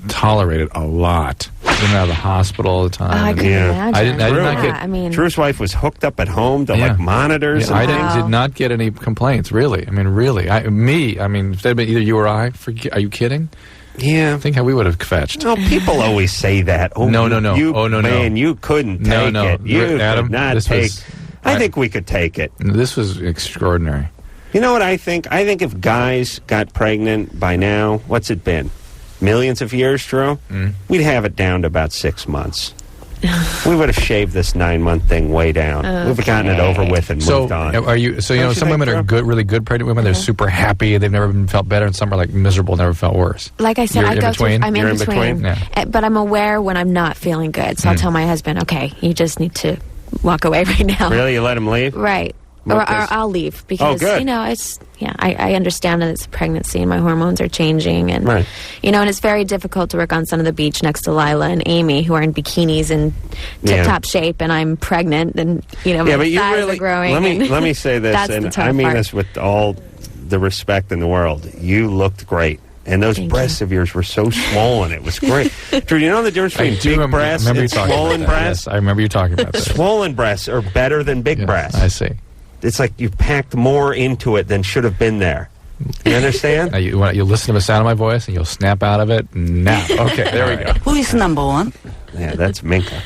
tolerated a lot. Been out of the hospital all the time. Oh, I And- can Yeah. imagine. I did not Yeah, get- I mean, Drew's wife was hooked up at home to Yeah. like monitors. Yeah, and I things. did not get any complaints, really. I mean, really. If that had been either you or I, are you kidding? Yeah. Think how we would have fetched. No, people always say that. Oh, No, you- no, no. You, Oh, no, no. man, you couldn't take No, no. it. You Adam, could not this take. was- I think we could take it. This was extraordinary. You know what I think? I think if guys got pregnant by now, what's it been? Millions of years, Drew? We'd have it down to about 6 months. We would have shaved this 9-month thing way down. We've gotten it over with and So moved on. are you? So you Don't know, you some think, women are Drew? good, really good pregnant women. They're super happy. They've never been felt better, and some are like miserable, never felt worse. like I said, You're I in go between? through... I'm You're in in between? between. Yeah. But I'm aware when I'm not feeling good. So I'll tell my husband, okay, you just need to walk away right now. Really? You let him leave? Right. What Or does- I'll leave because, good. you know, it's... Yeah, I understand that it's a pregnancy and my hormones are changing. And, Right. you know, and it's very difficult to work on Sun of the Beach next to Lila and Amy, who are in bikinis and tip-top shape, and I'm pregnant, and, you know, my Yeah, but you thighs really... are growing. Let me say this, That's the and tough I mean part. this with all the respect in the world. You looked great. And those Thank breasts of yours were so swollen. It was great. Drew, you know the difference between big breasts remember you and talking swollen about that. breasts? Yes, I remember you talking about that. Swollen breasts are better than big Yes, breasts. I see. It's like you packed more into it than should have been there. You understand? Now you listen to the sound of my voice and you'll snap out of it. Now, okay, there we go. Who is number one? Yeah, that's Minka.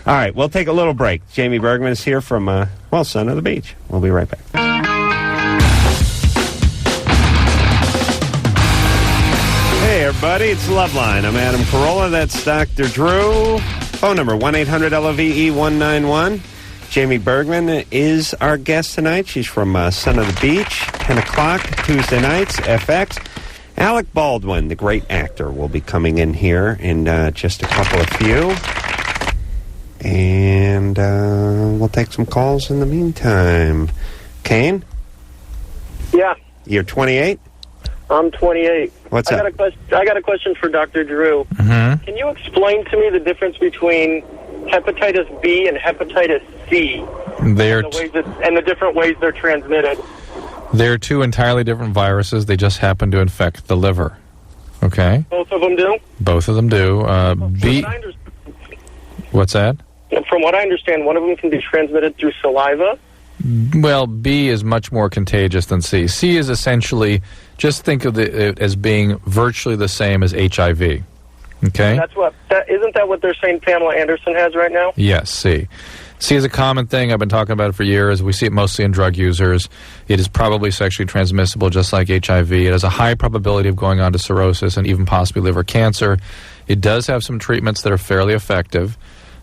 All right, we'll take a little break. Jaime Bergman is here from, Son of the Beach. We'll be right back. Hey, everybody, it's Loveline. I'm Adam Carolla. That's Dr. Drew. Phone number, 1-800-LOVE-191. Jaime Bergman is our guest tonight. She's from Son of the Beach, 10 o'clock, Tuesday nights, FX. Alec Baldwin, the great actor, will be coming in here in just a couple of few. And we'll take some calls in the meantime. Kane? Yeah, You're 28? I'm 28. What's I up? got a question for Dr. Drew. Mm-hmm. Can you explain to me the difference between hepatitis B and hepatitis C They're and the different ways they're transmitted? they're two entirely different viruses. They just happen to infect the liver. Okay, Both of them do? both of them do. B. What's that? From what I understand, one of them can be transmitted through saliva, Well, B is much more contagious than C. C is essentially, just think of it as being virtually the same as HIV. Okay? Isn't that what they're saying Pamela Anderson has right now? Yes, C. C is a common thing. I've been talking about it for years. We see it mostly in drug users. It is probably sexually transmissible, just like HIV. It has a high probability of going on to cirrhosis and even possibly liver cancer. It does have some treatments that are fairly effective,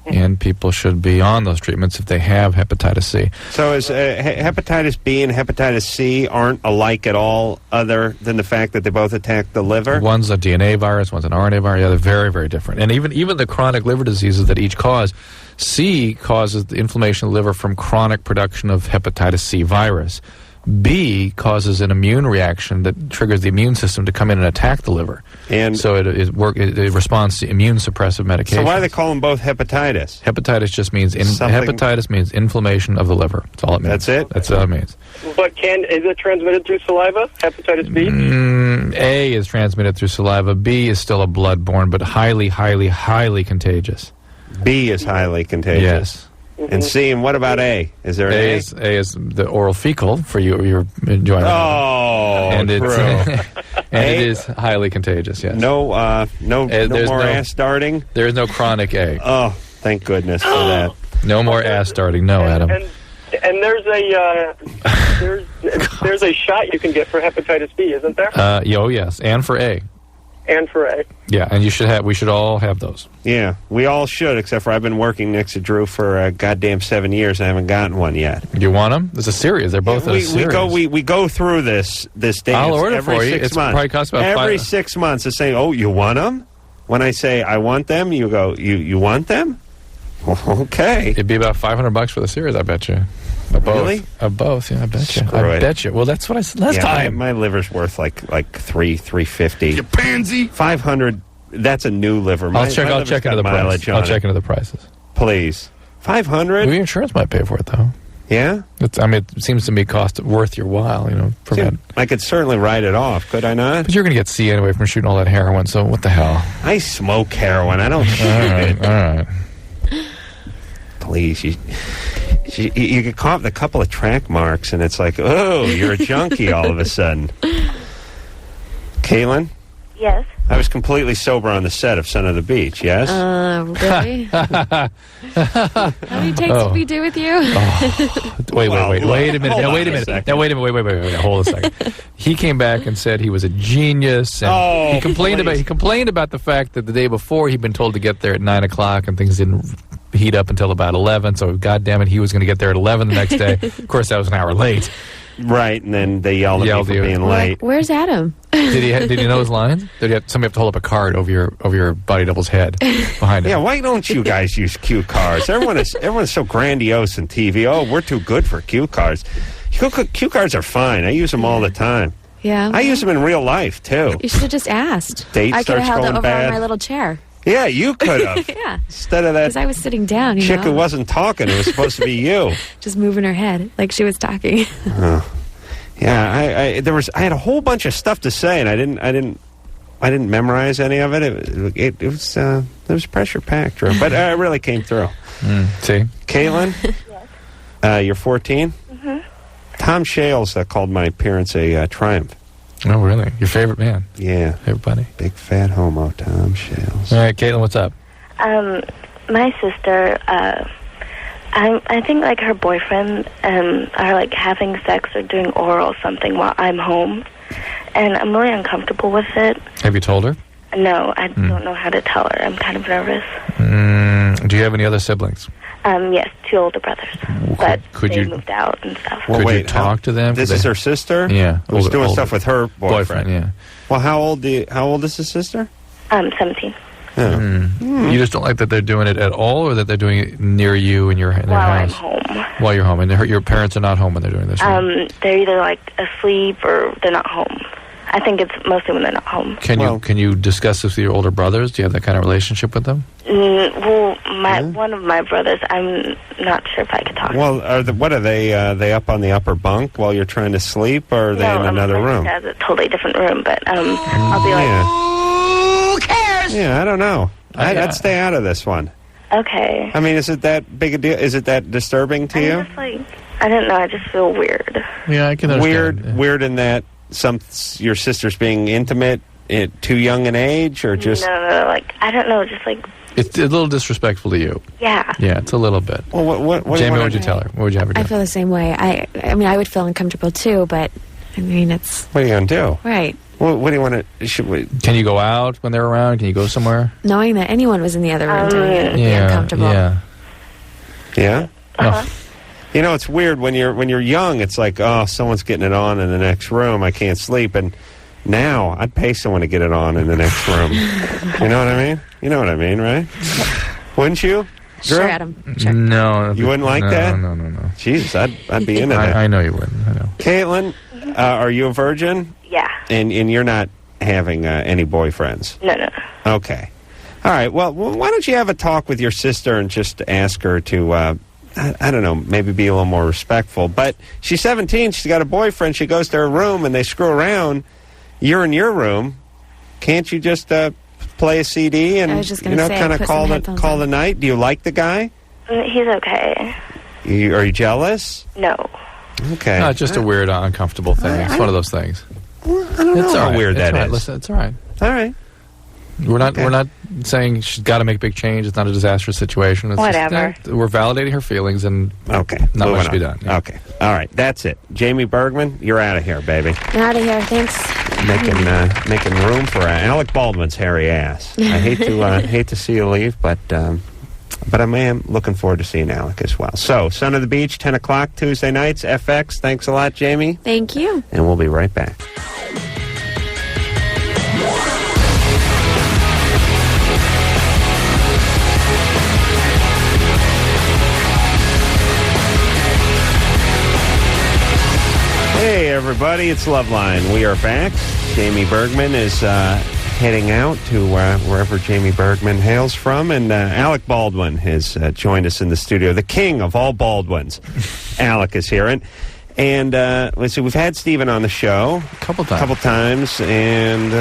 and people should be on those treatments if they have hepatitis C. So is hepatitis B and hepatitis C aren't alike at all, other than the fact that they both attack the liver? One's a DNA virus, one's an RNA virus. Yeah, they're very, very different. And even the chronic liver diseases that each cause, C causes the inflammation of the liver from chronic production of hepatitis C virus. B causes an immune reaction that triggers the immune system to come in and attack the liver. And so it responds to immune suppressive medication. So why do they call them both hepatitis? Hepatitis just means hepatitis means inflammation of the liver. That's all it means. That's it? That's all it means. But is it transmitted through saliva, hepatitis B? A is transmitted through saliva. B is still a blood-borne, but highly, highly, highly contagious. B is highly contagious. Yes. And C, and what about A? Is there an A? A is the oral fecal for your enjoyment. Oh, and true. It is highly contagious, yes. No more ass darting? There is no chronic A. Oh, thank goodness for that. No more ass darting. No, Adam. And there's a shot you can get for hepatitis B, isn't there? Oh, yes, and for A. And for A. Yeah, and we should all have those. Yeah, we all should, except for I've been working next to Drew for a goddamn 7 years. I haven't gotten one yet. You want them? It's a series. They're both a series. We go through this dance. I'll order every for you. 6 It's months. probably costs about every 6 months. It's saying, "Oh, you want them?" When I say I want them, you go, "You want them?" Okay. It'd be about $500 for the series, I bet you. Really? Of both, yeah, I bet you. Screw it. Bet you. Well, that's what I said last time. My liver's worth like $350. You pansy. 500. That's a new liver. I'll check into the price. I'll check into the prices. Please. 500. Your insurance might pay for it, though. Yeah. It seems to me worth your while. I could certainly write it off. Could I not? But you're going to get C anyway from shooting all that heroin. So what the hell? I smoke heroin. I don't shoot it. All right. Please, you get caught with a couple of track marks, and it's like, oh, you're a junkie all of a sudden. Caitlin? Yes. I was completely sober on the set of Son of the Beach, yes? Really? How many takes did we do with you? Wait a minute. Hold a second. He came back and said he was a genius, and he complained about the fact that the day before he'd been told to get there at 9 o'clock, and things didn't heat up until about 11, so goddamn it, he was going to get there at 11 the next day. Of course, that was an hour late. Right, and then they yelled at me for being late. Where's Adam? Did he know his lines? Did somebody have to hold up a card over your body double's head behind him? Yeah, why don't you guys use cue cards? Everyone's so grandiose in TV. Oh, we're too good for cue cards. Cue cards are fine. I use them all the time. Yeah. I use them in real life, too. You should have just asked. Date I could have held it over bad. on my little chair. Yeah, you could have. Yeah. Instead of that because I was sitting down, chick who wasn't talking. It was supposed to be you. Just moving her head like she was talking. Yeah, I had a whole bunch of stuff to say, and I didn't memorize any of it. It was pressure packed, Drew, but I really came through. See, Caitlin, yes. You're 14. Mm-hmm. Tom Shales called my appearance a triumph. Oh, really? Your favorite man? Yeah, favorite buddy. Big fat homo, Tom Shales. All right, Caitlin, what's up? My sister. I think like her boyfriend are like having sex or doing oral something while I'm home, and I'm really uncomfortable with it. Have you told her? No, I don't know how to tell her. I'm kind of nervous. Do you have any other siblings? Yes, 2 older brothers, but they moved out and stuff. Well, could you talk to them? This is her sister? Yeah. Who's doing stuff with her boyfriend? Yeah. Well, how old is his sister? 17. Oh. You just don't like that they're doing it at all, or that they're doing it near you in their house? I'm home. While you're home, and your parents are not home when they're doing this. Right? They're either like asleep or they're not home. I think it's mostly when they're not home. Can you discuss this with your older brothers? Do you have that kind of relationship with them? One of my brothers, I'm not sure if I could talk. Well, what are they? They up on the upper bunk while you're trying to sleep, or are they in another room? My dad's a totally different room, but I'll be like, who cares? Yeah, I don't know. I'd stay out of this one. Okay. I mean, is it that big a deal? Is it that disturbing to you? Just like, I don't know. I just feel weird. Yeah, I can understand. Weird in that your sister's being intimate at too young an age, or just No, like I don't know, just like it's a little disrespectful to you. Yeah. Yeah, it's a little bit. Well, what Jamie, what would you tell her? What would you have her do? I feel the same way. I mean, I would feel uncomfortable too, but I mean, it's what are you gonna do? Right. What do you want to? Should we? Can you go out when they're around? Can you go somewhere? Knowing that anyone was in the other room doing it would be uncomfortable. Yeah. Uh-huh. You know, it's weird when you're young. It's like, oh, someone's getting it on in the next room. I can't sleep. And now I'd pay someone to get it on in the next room. You know what I mean? You know what I mean, right? Wouldn't you? Sure, Adam. Sure. No, you wouldn't like that. No. Jesus, I'd be into that. I know you wouldn't. I know. Caitlin, are you a virgin? Yeah. And you're not having any boyfriends? No. Okay. All right. Well, why don't you have a talk with your sister and just ask her to, I don't know, maybe be a little more respectful. But she's 17. She's got a boyfriend. She goes to her room and they screw around. You're in your room. Can't you just play a CD and kind of call the night? Do you like the guy? He's okay. Are you jealous? No. Okay. No, it's just a weird, uncomfortable thing. It's one of those things. I don't know how weird that is. Listen, it's all right. All right. We're not saying she's got to make a big change. It's not a disastrous situation. It's whatever. Just, we're validating her feelings, and not much to be done. Yeah. Okay. All right. That's it. Jaime Bergman, you're out of here, baby. I'm out of here. Thanks. Making room for Alec Baldwin's hairy ass. I hate to see you leave, but I am looking forward to seeing Alec as well. So, Son of the Beach, 10 o'clock Tuesday nights, FX. Thanks a lot, Jamie. Thank you. And we'll be right back. Hey, everybody, it's Loveline. We are back. Jaime Bergman is heading out to wherever Jaime Bergman hails from, and Alec Baldwin has joined us in the studio. The king of all Baldwins. Alec is here. And let's see, we've had Stephen on the show. A couple times. And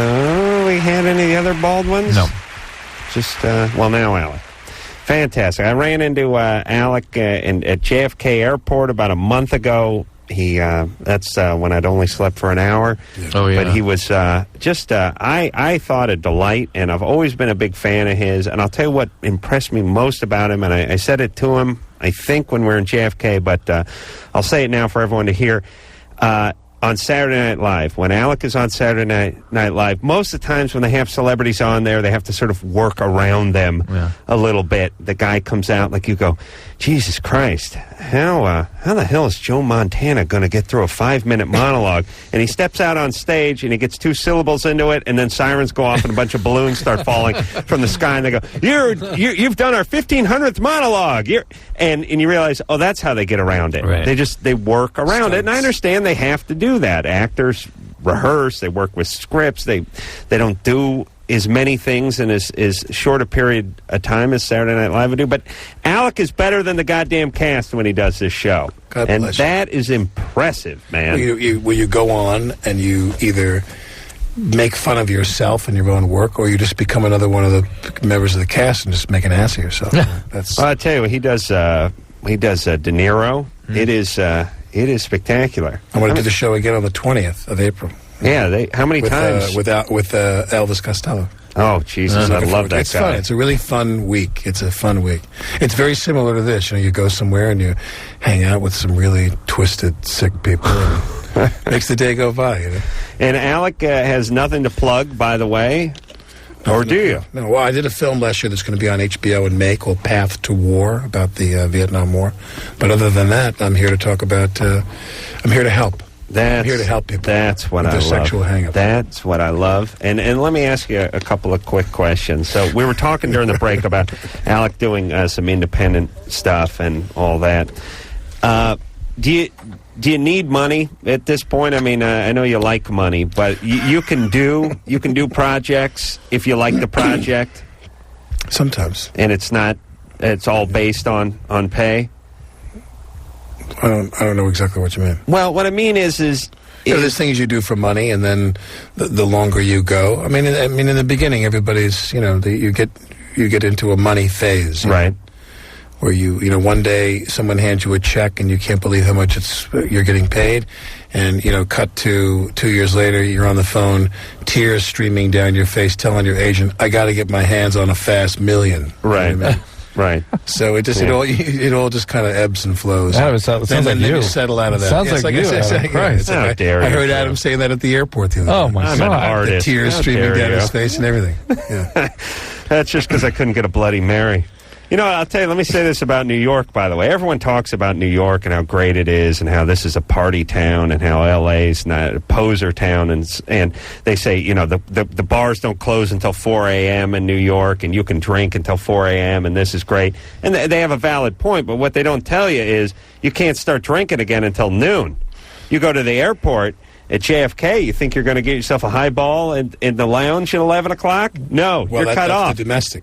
we had any of the other Baldwins? No. Just, now Alec. Fantastic. I ran into Alec at JFK Airport about a month ago. That's when I'd only slept for an hour. Oh, yeah. But he was I thought a delight, and I've always been a big fan of his. And I'll tell you what impressed me most about him, and I said it to him, I think, when we were in JFK, but I'll say it now for everyone to hear. On Saturday Night Live, when Alec is on Saturday Night Live, most of the times when they have celebrities on there, they have to sort of work around them a little bit. The guy comes out, like you go, Jesus Christ, how the hell is Joe Montana going to get through a 5-minute monologue? And he steps out on stage, and he gets 2 syllables into it, and then sirens go off, and a bunch of balloons start falling from the sky, and they go, you've done our 1500th monologue. And you realize, oh, that's how they get around it. Right. They work around it, and I understand they have to do that. Actors rehearse, they work with scripts, they don't do as many things in as short a period of time as Saturday Night Live would do. But Alec is better than the goddamn cast when he does this show. God and bless you. that is impressive, man. Will you go on and you either make fun of yourself in your own work, or you just become another one of the members of the cast and just make an ass of yourself? That's. Well, I'll tell you what, he does De Niro. It is spectacular. I'm going to do the show again on the 20th of April. Yeah, how many times? With Elvis Costello. Oh, Jesus, I love that it's guy. Fun. It's a really fun week. It's a fun week. It's very similar to this. You go somewhere and you hang out with some really twisted, sick people. And makes the day go by, And Alec has nothing to plug, by the way. Or do you? No, well, I did a film last year that's going to be on HBO in May called Path to War, about the Vietnam War. But other than that, I'm here to talk about, I'm here to help. I'm here to help people. That's what I love. Sexual hang-up. That's what I love. And let me ask you a couple of quick questions. So we were talking during the break about Alec doing some independent stuff and all that. Do you need money at this point? I mean, I know you like money, but you can do projects if you like the project. Sometimes. And it's all based on pay. I don't know exactly what you mean. Well, what I mean is there's things you do for money, and then the longer you go. I mean, in the beginning, everybody's you get into a money phase, right? where one day someone hands you a check and you can't believe how much you're getting paid, and cut to 2 years later, you're on the phone, tears streaming down your face, telling your agent, "I got to get my hands on a fast million." Right. You know what I mean? Right. So it all just kind of ebbs and flows. Adam, it sounds like then you. you settle out of that. Sounds like you, Adam. Christ. How dare I you, heard Joe. Adam saying that at the airport the other day. Oh, my I'm God. an artist. The tears How streaming dare down you. his face and everything. Yeah. That's just because I couldn't get a Bloody Mary. I'll tell you, let me say this about New York, by the way. Everyone talks about New York and how great it is and how this is a party town and how L.A.'s not a poser town. And they say, the bars don't close until 4 a.m. in New York and you can drink until 4 a.m. and this is great. And they have a valid point, but what they don't tell you is you can't start drinking again until noon. You go to the airport at JFK, you think you're going to get yourself a highball in the lounge at 11 o'clock? No, you're cut that's off. The domestic.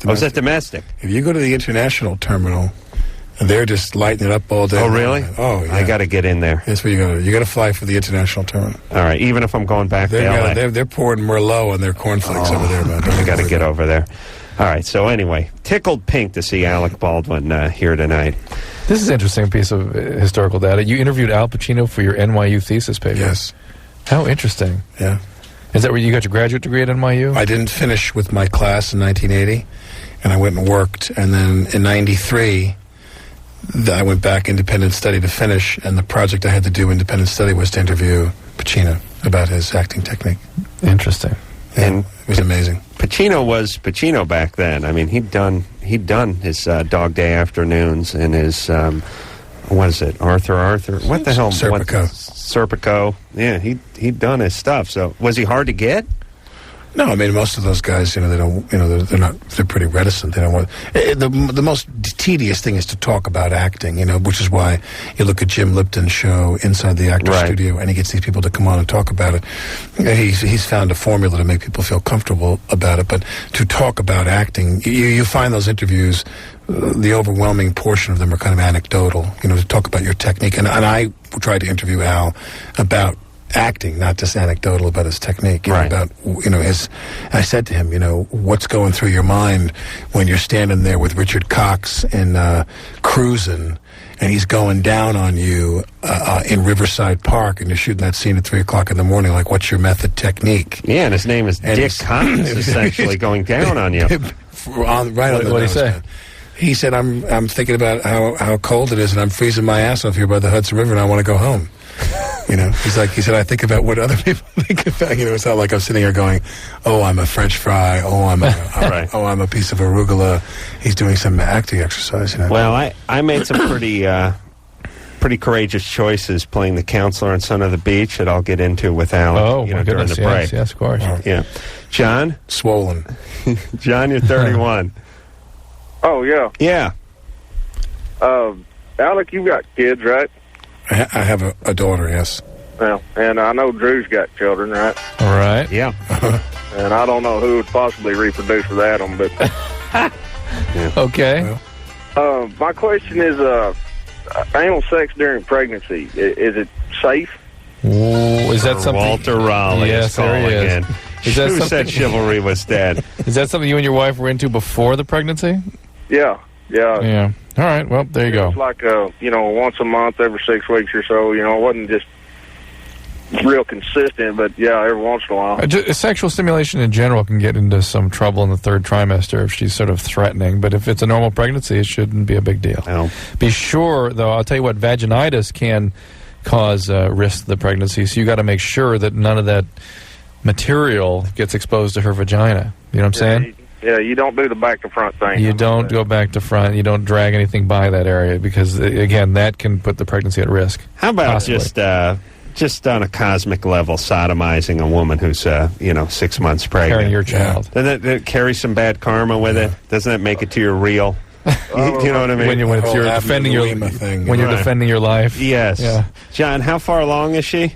Oh, is that domestic? If you go to the international terminal, they're just lighting it up all day. Oh, really? Oh, yeah. I got to get in there. That's where you go. You got to fly for the international terminal. All right, even if I'm going back to LA. They're pouring Merlot on their cornflakes over there, man. I got to get over there. All right, so anyway, tickled pink to see Alec Baldwin here tonight. This is an interesting piece of historical data. You interviewed Al Pacino for your NYU thesis paper. Yes. How interesting. Yeah. Is that where you got your graduate degree at NYU? I didn't finish with my class in 1980, and I went and worked. And then in 93, I went back independent study to finish, and the project I had to do independent study was to interview Pacino about his acting technique. Interesting. Yeah, And it was amazing. Pacino was Pacino back then. I mean, he'd done his Dog Day Afternoons and his what is it, Arthur? What the hell? Serpico. Yeah, he'd done his stuff. So was he hard to get? No, I mean, most of those guys, they don't, they're pretty reticent. They don't want, the most tedious thing is to talk about acting, which is why you look at Jim Lipton's show Inside the Actor's Studio, and he gets these people to come on and talk about it. He's found a formula to make people feel comfortable about it, but to talk about acting, you find those interviews, the overwhelming portion of them are kind of anecdotal, to talk about your technique. And I tried to interview Al about acting, not just anecdotal about his technique. About I said to him, what's going through your mind when you're standing there with Richard Cox in Cruisin', and he's going down on you in Riverside Park, and you're shooting that scene at 3 o'clock in the morning. Like, what's your method technique? Yeah, and his name is Dick Cox, essentially going down on you. What did he say? Man. He said, I'm thinking about how cold it is, and I'm freezing my ass off here by the Hudson River, and I want to go home. He said, I think about what other people think about. It's not like I'm sitting here going, oh, I'm a French fry. Oh, I'm a piece of arugula. He's doing some acting exercise. Well, I made some pretty courageous choices playing the counselor on Son of the Beach that I'll get into with Alec. My during goodness, the break. Yes, of course. Yeah, John, swollen. John, you're 31. Oh yeah. Yeah. Alec, you got kids, right? I have a daughter, yes. Well, and I know Drew's got children, right? All right. Yeah. And I don't know who would possibly reproduce with Adam, but... Yeah. Okay. Well. My question is, anal sex during pregnancy, is it safe? Ooh, is that something... Walter Raleigh yes, is calling there he is. in. Is that Who said chivalry was dead? Is that something you and your wife were into before the pregnancy? Yeah. Yeah. All right. Well, there you go. It's like, once a month, every 6 weeks or so. It wasn't just real consistent, but yeah, every once in a while. Sexual stimulation in general can get into some trouble in the third trimester if she's sort of threatening. But if it's a normal pregnancy, it shouldn't be a big deal. No. Be sure, though, I'll tell you what, vaginitis can cause risk to the pregnancy. So you got to make sure that none of that material gets exposed to her vagina. You know what I'm saying? Yeah, you don't do the back to front thing. You don't go back to front. You don't drag anything by that area because, again, that can put the pregnancy at risk. How about just on a cosmic level, sodomizing a woman who's 6 months pregnant? Carrying your child. Doesn't that carry some bad karma with it? Doesn't that make it to your real? You know what I mean? When you're defending defending your life. Yes. Yeah. John, how far along is she?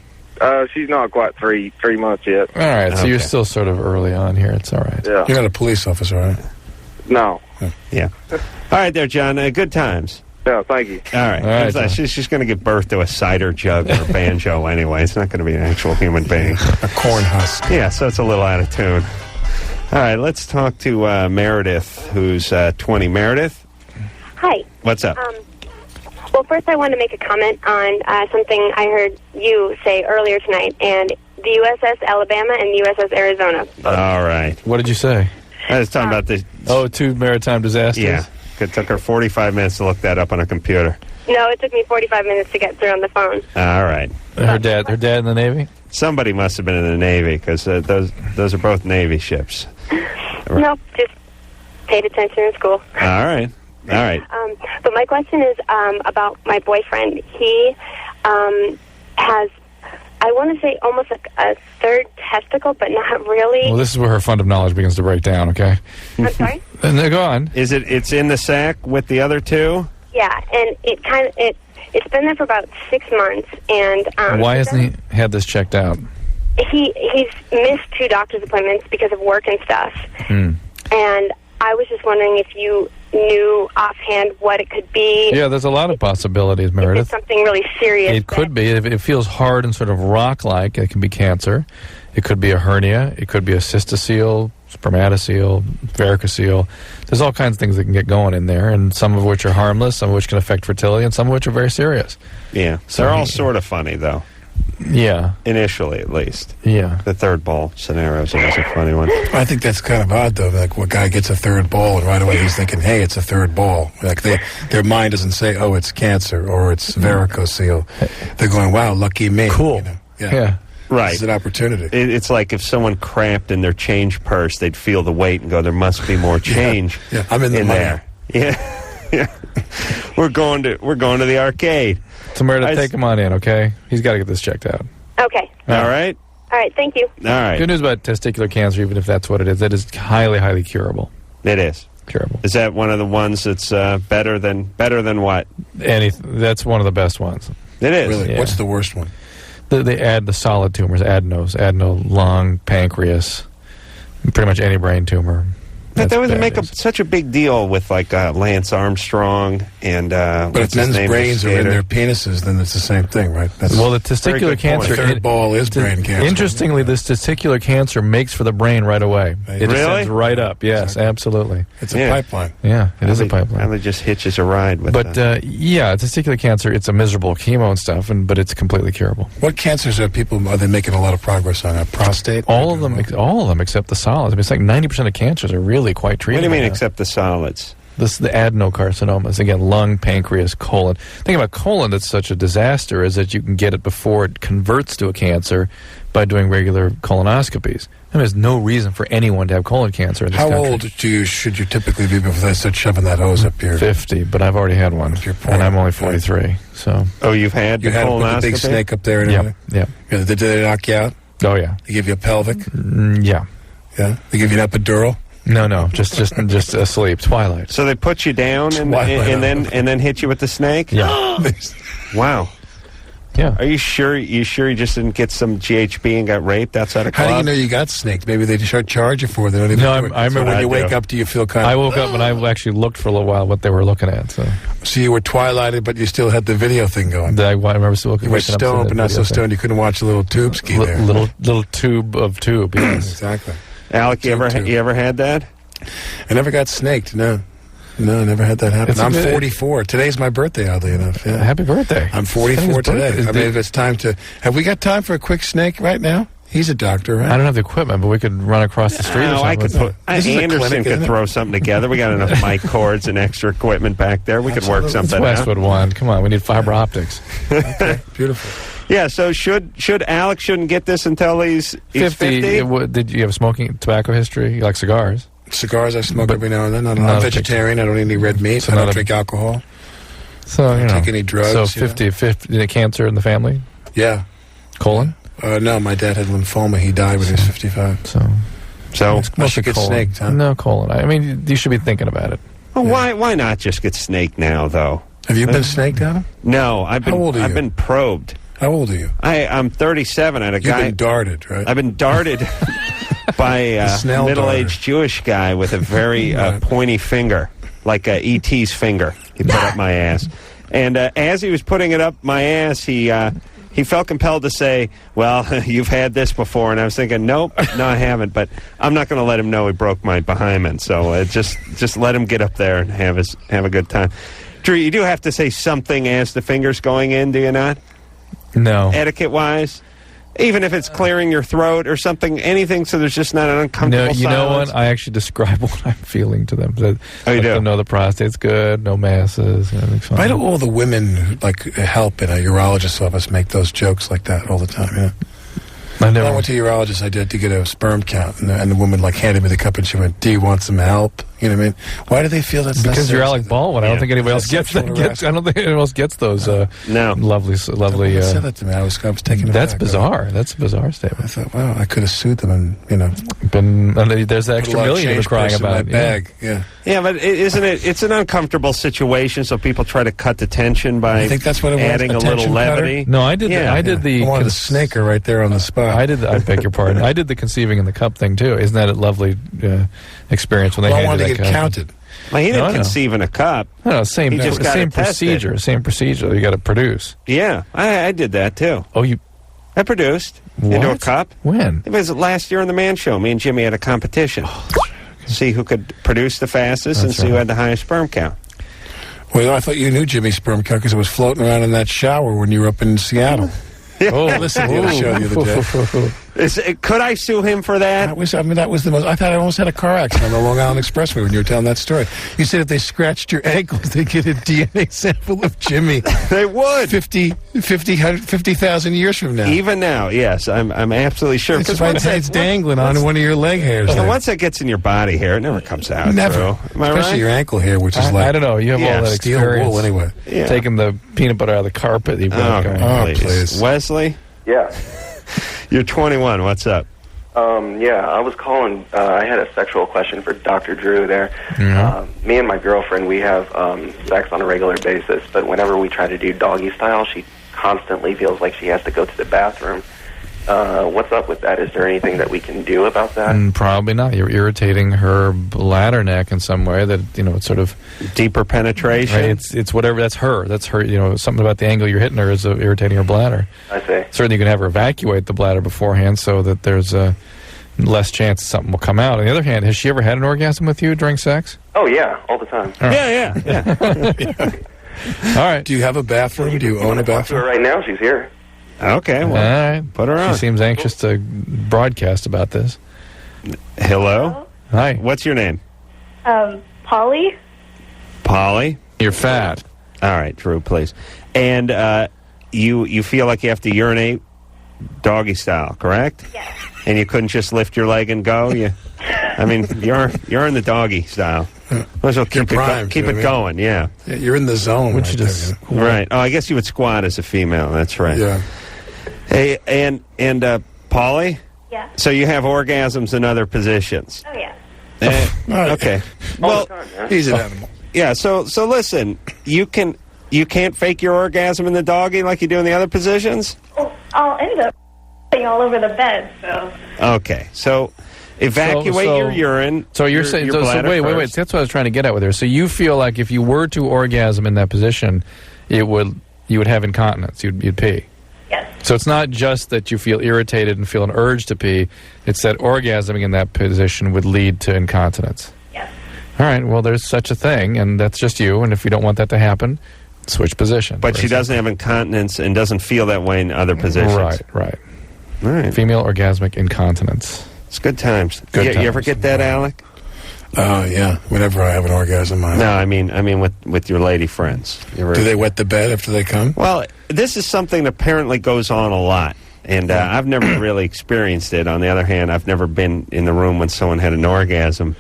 She's not quite three months yet. All right, so you're still sort of early on here. It's all right. Yeah. You're not a police officer, right? No. Yeah. All right there, John. Good times. Yeah, thank you. All right. She's going to give birth to a cider jug or a banjo anyway. It's not going to be an actual human being. A corn husk. Yeah, so it's a little out of tune. All right, let's talk to Meredith, who's 20. Meredith? Hi. What's up? Well, first I want to make a comment on something I heard you say earlier tonight, and the USS Alabama and the USS Arizona. All right. What did you say? I was talking about the... Oh, 2 maritime disasters? Yeah. It took her 45 minutes to look that up on a computer. No, it took me 45 minutes to get through on the phone. All right. Her dad in the Navy? Somebody must have been in the Navy, because those are both Navy ships. No, just paid attention in school. All right. All right. But my question is about my boyfriend. He has, I want to say, almost like a third testicle, but not really. Well, this is where her fund of knowledge begins to break down, okay? I'm sorry? And then go on. It's in the sack with the other two? Yeah, and it's been there for about 6 months, and why hasn't he had this checked out? He's missed 2 doctor's appointments because of work and stuff. And I was just wondering if you knew offhand what it could be. Yeah, there's a lot of possibilities, Meredith. It's something really serious. It could be. If it feels hard and sort of rock-like, it can be cancer. It could be a hernia. It could be a cystocele, spermatocele, varicocele. There's all kinds of things that can get going in there, and some of which are harmless, some of which can affect fertility, and some of which are very serious. Yeah. They're all sort of funny, though. Yeah. Initially, at least. Yeah. The third ball scenario is always a funny one. I think that's kind of odd, though. Like, a guy gets a third ball, and right away he's thinking, hey, it's a third ball. Like, their mind doesn't say, oh, it's cancer, or it's varicocele. They're going, wow, lucky me. Cool. You know? Yeah. Right. It's an opportunity. It's like if someone crapped in their change purse, they'd feel the weight and go, there must be more change Yeah, I'm in the money. there. Yeah. We're going to the arcade. So, Meredith, take him on in, okay? He's got to get this checked out. Okay. All right? All right, thank you. All right. Good news about testicular cancer, even if that's what it is. That is highly, highly curable. It is. Curable. Is that one of the ones that's better than what? That's one of the best ones. It is. Really? Yeah. What's the worst one? They add the solid tumors, adeno, lung, pancreas, pretty much any brain tumor. But they would make such a big deal with, like, Lance Armstrong and... but if men's brains are in their penises, then it's the same thing, right? Well, the testicular cancer... The third ball is brain cancer. Interestingly, this testicular cancer makes for the brain right away. It descends right up. Yes, absolutely. It's a pipeline. Yeah, it is a pipeline. Probably just hitches a ride with yeah, testicular cancer, it's a miserable chemo and stuff, but it's completely curable. What cancers are they making a lot of progress on? Prostate? All of them except the solids. I mean, it's like 90% of cancers are really quite treatable. What do you mean, except the solids? This is the adenocarcinomas. Again, lung, pancreas, colon. The thing about colon that's such a disaster is that you can get it before it converts to a cancer by doing regular colonoscopies. And there's no reason for anyone to have colon cancer in this country. How old should you typically be before they start shoving that hose up your... 50, but I've already had one. And I'm only 43, so... Oh, you've had the colonoscopy? The big snake up there and everything? Yeah. Did they knock you out? Oh, yeah. They give you a pelvic? Yeah. Yeah? They give you an epidural? No, just asleep. Twilight. So they put you down and then hit you with the snake? Yeah. Wow. Yeah. Are you sure you just didn't get some GHB and got raped outside a club? How do you know you got snaked? Maybe they just charge you for it. They don't even do it. I remember when you wake up, do you feel kind of... I woke up and I actually looked for a little while what they were looking at. So you were twilighted, but you still had the video thing going. I remember still looking. You were stoned, but not so stoned you couldn't watch a little tube ski there. Little tube of tube, yes. Exactly. Alec, you ever had that? I never got snaked, no. No, I never had that happen. I'm 44. Today's my birthday, oddly enough. Yeah. Happy birthday. I'm 44 today. I mean, if it's time to... Have we got time for a quick snake right now? He's a doctor, right? I don't have the equipment, but we could run across the street or something. I could put... Anderson could throw something together. We got enough mic cords and extra equipment back there. We could work something out. Westwood one. Come on, we need fiber optics. Okay, beautiful. Yeah, so should Alec shouldn't get this until he's 50? Did you have a smoking tobacco history? You like cigars? Cigars I smoke every now and then. I'm vegetarian. I don't eat any red meat. I don't drink alcohol. So, I don't take any drugs. So 50 cancer in the family? Yeah. Colon? No, my dad had lymphoma. He died when he was 55. So I should get snaked, huh? No, colon. I mean, you should be thinking about it. Well, why not just get snaked now, though? Have you been snaked, Adam? No, I've been. How old are you? I've been probed. How old are you? I'm 37. I had a guy. You've been darted, right? I've been darted by a middle-aged Jewish guy with a very pointy finger, like E.T.'s finger. He put up my ass, and as he was putting it up my ass, he he felt compelled to say, well, you've had this before. And I was thinking, nope, no, I haven't. But I'm not going to let him know he broke my behind. So just let him get up there and have a good time. Drew, you do have to say something as the finger's going in, do you not? No. Etiquette-wise? Even if it's clearing your throat or something, anything, so there's just not an uncomfortable No, you know silence. what? I actually describe what I'm feeling to them. Oh, you do? Let them know the prostate's good, no masses, everything's fine. Why do all the women help in a urologist's office make those jokes like that all the time? Yeah. When I went to a urologist, I did to get a sperm count, and the woman handed me the cup, and she went, "Do you want some help?" You know what I mean? Why do they feel that's because necessary? you're Alec Baldwin. I don't think anybody else gets that. I don't think anyone else gets those. Lovely. Someone said that to me. I was taken aback. That's bizarre. That's a bizarre statement. I thought, wow, I could have sued them, and there's the extra million you were crying about. In my bag. Yeah, but isn't it? It's an uncomfortable situation, so people try to cut the tension by I think that's what it was, adding a little levity. No, I did. I wanted to snake her right there on the spot. I beg your pardon. I did the conceiving in the cup thing too. Isn't that a lovely experience when they I handed wanted that to get cup? counted. Well, he didn't conceive in a cup. No, same procedure. Same procedure. You got to produce. Yeah, I did that too. Oh, I produced what? into a cup. When? It was last year in the Man Show. Me and Jimmy had a competition. See who could produce the fastest and see who had the highest sperm count. Well, I thought you knew Jimmy's sperm count because it was floating around in that shower when you were up in Seattle. Oh, I listened to the show the other day. Could I sue him for that? That was the most. I thought I almost had a car accident on the Long Island Expressway when you were telling that story. You said if they scratched your ankles, they'd get a DNA sample of Jimmy. They would. 50,000 years from now. Even now, yes. I'm absolutely sure. Because it's dangling on one of your leg hairs. Well, once that gets in your body hair, it never comes out. Never. Am I Especially right? your ankle hair, which is I don't know. You have all that steel experience. wool anyway. Yeah. Taking the peanut butter out of the carpet. You've got going. Please. Wesley? Yeah. You're 21. What's up? I was calling. I had a sexual question for Dr. Drew there. Mm-hmm. Me and my girlfriend, we have sex on a regular basis, but whenever we try to do doggy style, she constantly feels like she has to go to the bathroom. What's up with that? Is there anything that we can do about that? Probably not. You're irritating her bladder neck in some way that, it's sort of... Deeper penetration? Right? It's whatever. That's her. Something about the angle you're hitting her is irritating her bladder. I see. Certainly you can have her evacuate the bladder beforehand so that there's less chance that something will come out. On the other hand, has she ever had an orgasm with you during sex? Oh, yeah, all the time. Yeah. All right. Do you have a bathroom? Do you own a bathroom? Right now, she's here. Okay, well, all right. Put her on. She seems anxious to broadcast about this. Hello? Hi. What's your name? Polly? Polly? You're fat. All right, Drew, please. And you feel like you have to urinate doggy style, correct? Yes. And you couldn't just lift your leg and go? You're in the doggy style. Might as well keep it going, yeah. You're in the zone. Would you just... Right. Oh, I guess you would squat as a female. That's right. Yeah. Hey, and Polly? Yeah. So you have orgasms in other positions? Oh, yeah. Okay. Well, he's an animal. Yeah, so listen, you can't fake your orgasm in the doggy like you do in the other positions? Oh, I'll end up all over the bed, so... Okay, so evacuate your urine. So you're saying... your bladder wait. first. That's what I was trying to get at with her. So you feel like if you were to orgasm in that position, you would have incontinence. You'd pee. Yes. So it's not just that you feel irritated and feel an urge to pee. It's that orgasming in that position would lead to incontinence. Yes. All right, well, there's such a thing, and that's just you. And if you don't want that to happen, switch position. But she doesn't have incontinence and doesn't feel that way in other positions. Right. All right. Female orgasmic incontinence. It's good times. Good You ever get that, Alec? Yeah. Whenever I have an orgasm, No, I mean with your lady friends. Do they wet the bed after they come? Well, this is something that apparently goes on a lot, and I've never really experienced it. On the other hand, I've never been in the room when someone had an orgasm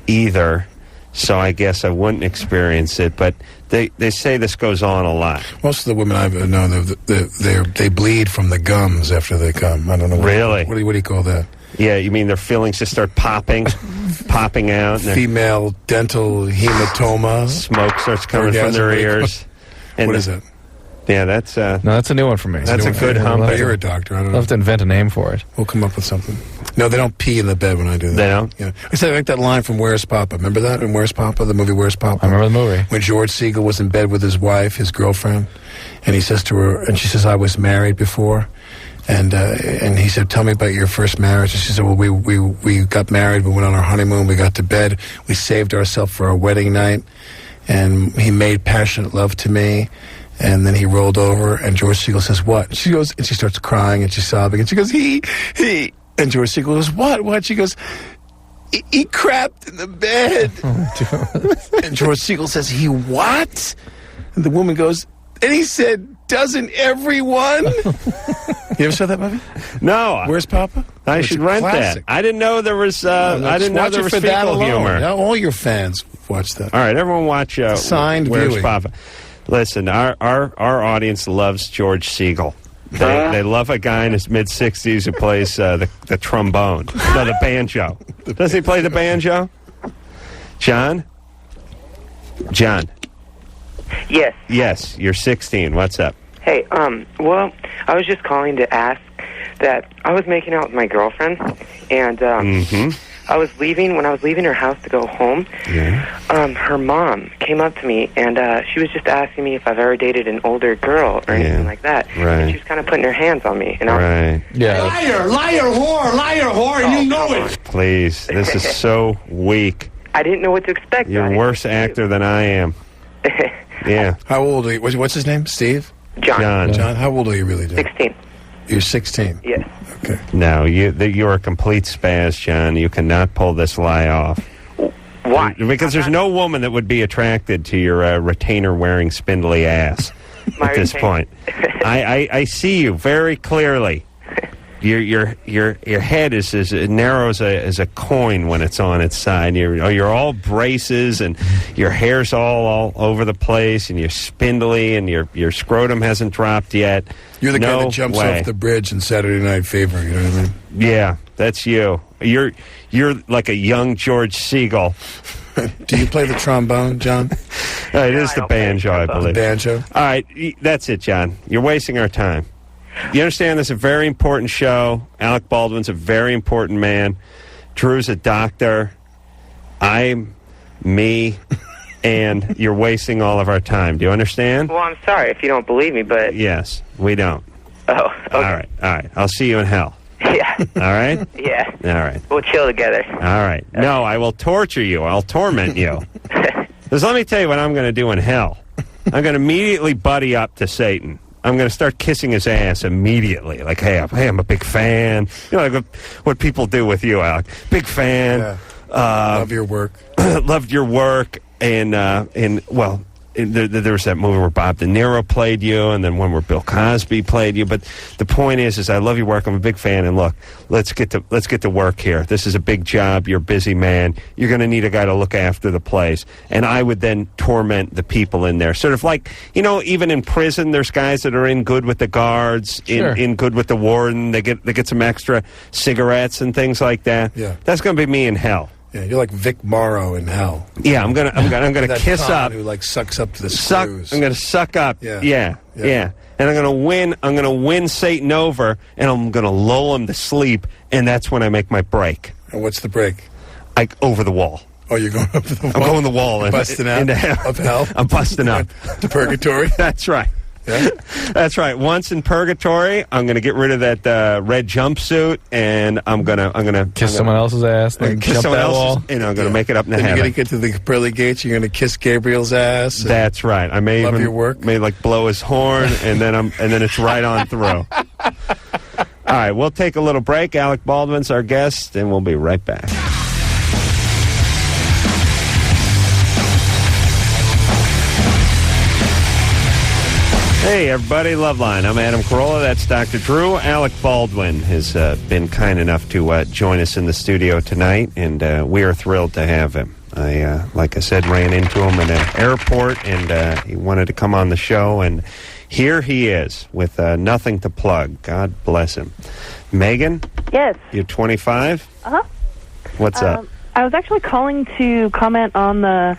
either, so I guess I wouldn't experience it. But they say this goes on a lot. Most of the women I've known, they bleed from the gums after they come. I don't know. Really? What do you call that? Yeah, you mean their feelings just start popping out? And Female dental hematoma. Smoke starts coming from their ears. And what is it? Yeah, that's... No, that's a new one for me. That's a good hump. You're a doctor. I don't know. I'll have to invent a name for it. We'll come up with something. No, they don't pee in the bed when I do that. They don't? Yeah. I said, like that line from Where's Papa. Remember that in Where's Papa, the movie Where's Papa? I remember the movie. When George Segal was in bed with his wife, his girlfriend, and he says to her, and she says, I was married before. And he said, tell me about your first marriage. And she said, well, we got married, we went on our honeymoon, we got to bed, we saved ourselves for our wedding night, and he made passionate love to me. And then he rolled over, and George Segal says, what? And she goes, and she starts crying, and she's sobbing, and she goes, he. And George Segal goes, what? She goes, he crapped in the bed. And George Segal says, he what? And the woman goes, and he said, doesn't everyone? You ever saw that movie? No. Where's Papa? I should rent classic. that. I didn't know there was. I didn't know there was for that fecal alone. humor. Now, all your fans watch that. All right, everyone watch Signed Where's viewing. Papa. Listen, our audience loves George Segal. They love a guy in his mid-60s who plays the trombone. No, the banjo. Does he play the banjo? John? Yes. Yes, you're 16. What's up? Hey, well, I was just calling to ask that I was making out with my girlfriend, and I was leaving. When I was leaving her house to go home, her mom came up to me, and she was just asking me if I've ever dated an older girl or anything like that. Right. And she was kind of putting her hands on me. And Right. Liar, whore, you know it. Please, this is so weak. I didn't know what to expect. You're a worse actor than I am. Yeah. How old are you? What's his name? Steve? John. John, how old are you really, John? 16. You're 16? Yes. Okay. No, you're a complete spaz, John. You cannot pull this lie off. Why? Because there's no woman that would be attracted to your retainer-wearing spindly ass at this point. I see you very clearly. Your head is as narrow as a coin when it's on its side. You're all braces, and your hair's all over the place, and you're spindly, and your scrotum hasn't dropped yet. You're the guy that jumps off the bridge in Saturday Night Fever, you know what I mean? Yeah, that's you. You're like a young George Segal. Do you play the trombone, John? It is the banjo, I believe. Banjo? All right, that's it, John. You're wasting our time. You understand this is a very important show. Alec Baldwin's a very important man. Drew's a doctor. I'm me. And you're wasting all of our time. Do you understand? Well, I'm sorry if you don't believe me, but... Yes, we don't. Oh, okay. All right. I'll see you in hell. Yeah. All right? Yeah. All right. We'll chill together. All right. No, I will torture you. I'll torment you. Because let me tell you what I'm going to do in hell. I'm going to immediately buddy up to Satan. I'm going to start kissing his ass immediately. Like, hey, I'm a big fan. You know, like what people do with you, Alec. Big fan. Yeah. Love your work. Loved your work. And well, there was that movie where Bob De Niro played you, and then one where Bill Cosby played you. But the point is I love your work. I'm a big fan. And look, let's get to work here. This is a big job. You're a busy man. You're going to need a guy to look after the place. And I would then torment the people in there. Sort of like, you know, even in prison, there's guys that are in good with the guards, in good with the warden. They get some extra cigarettes and things like that. Yeah. That's going to be me in hell. Yeah, you're like Vic Morrow in hell. Yeah, I'm gonna kiss up. Who like sucks up to the screws. I'm gonna suck up. Yeah. And I'm gonna win Satan over, and I'm gonna lull him to sleep, and that's when I make my break. And what's the break? Over the wall. Oh, you're going over the wall? I'm going the wall. Busting out into hell. of hell? I'm busting up. To purgatory? That's right. Yeah? That's right. Once in purgatory, I'm going to get rid of that red jumpsuit, and I'm gonna kiss someone else's ass, then kiss jump someone that else's, wall. and I'm going to make it up in Then heaven. you're going to get to the pearly gates. You're going to kiss Gabriel's ass. That's right. I may love even your work. may like blow his horn, and then it's right on through. All right, we'll take a little break. Alec Baldwin's our guest, and we'll be right back. Hey, everybody, Loveline. I'm Adam Carolla. That's Dr. Drew. Alec Baldwin has been kind enough to join us in the studio tonight, and we are thrilled to have him. I, like I said, ran into him at an airport, and he wanted to come on the show, and here he is with nothing to plug. God bless him. Megan? Yes. You're 25? Uh-huh. What's up? I was actually calling to comment on the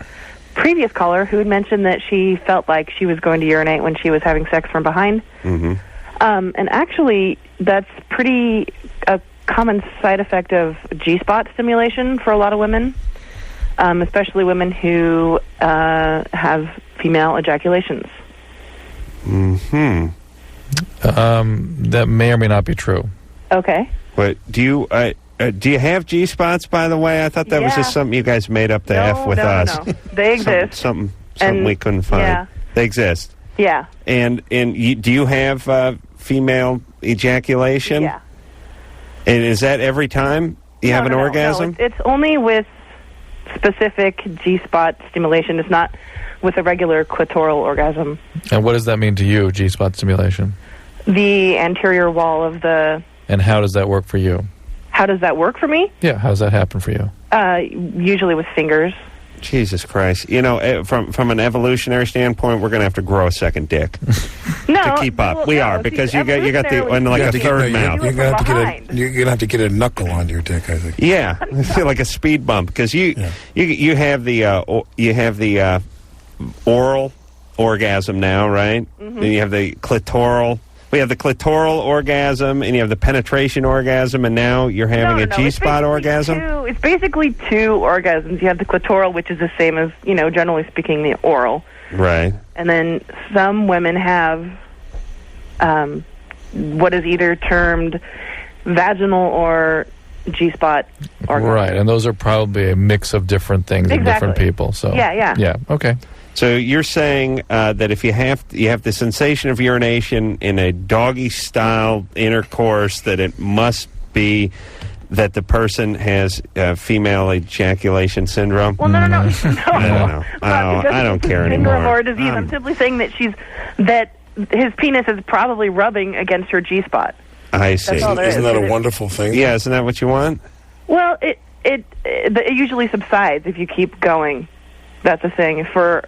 previous caller who had mentioned that she felt like she was going to urinate when she was having sex from behind. Mm-hmm. And actually, that's a common side effect of G-spot stimulation for a lot of women, especially women who have female ejaculations. That may or may not be true. Okay. But do you have G-spots, by the way? I thought that was just something you guys made up to F with us. No. They exist. Something we couldn't find. Yeah. They exist. Yeah. And do you have female ejaculation? Yeah. And is that every time you have an orgasm? No, it's only with specific G-spot stimulation. It's not with a regular clitoral orgasm. And what does that mean to you, G-spot stimulation? The anterior wall of the... And how does that work for you? How does that work for me? Yeah, how does that happen for you? Usually with fingers. Jesus Christ. You know, from an evolutionary standpoint, we're going to have to grow a second dick to keep up. We are, because you got a third mouth. You're going to have to get a knuckle on your dick, I think. Yeah, like a speed bump, because you have the oral orgasm now, right? Mm-hmm. Then you have the clitoral. We have the clitoral orgasm, and you have the penetration orgasm, and now you're having a G-spot orgasm? It's basically two orgasms. You have the clitoral, which is the same as, generally speaking, the oral. Right. And then some women have what is either termed vaginal or G-spot orgasm. Right, and those are probably a mix of different things in different people. So yeah, okay. So you're saying that if you have the sensation of urination in a doggy-style intercourse, that it must be that the person has female ejaculation syndrome? Well, no. I don't know. I don't care anymore. Syndrome or disease. I'm simply saying that his penis is probably rubbing against her G-spot. I see. Isn't that a wonderful thing? Yeah, isn't that what you want? Well, it usually subsides if you keep going. That's the thing. So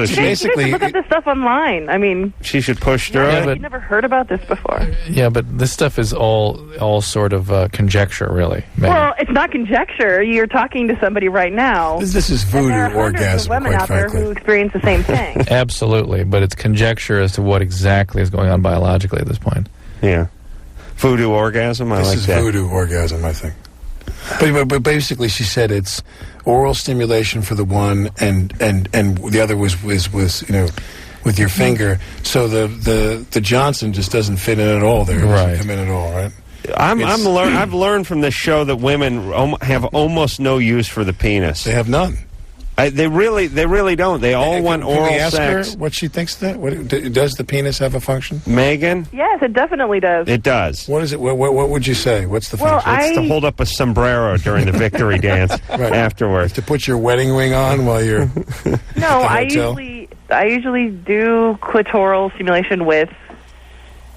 she basically look at this stuff online. She should push through it. I've never heard about this before. Yeah, but this stuff is all sort of conjecture, really. Maybe. Well, it's not conjecture. You're talking to somebody right now. This is voodoo orgasm, there are women quite out there frankly. who experience the same thing. Absolutely, but it's conjecture as to what exactly is going on biologically at this point. Yeah. Voodoo orgasm? This is voodoo orgasm, I think. But basically, she said it's oral stimulation for the one, and the other was with your finger. So the Johnson just doesn't fit in at all. There, it doesn't come in at all, right? I've learned from this show that women have almost no use for the penis. They have none. They really don't. They all want oral Can we ask sex. her what she thinks that? Does the penis have a function? Megan? Yes, it definitely does. It does. What is it? What would you say? What's the function? It's to hold up a sombrero during the victory dance afterwards. To put your wedding ring on while you're No, I usually do clitoral stimulation with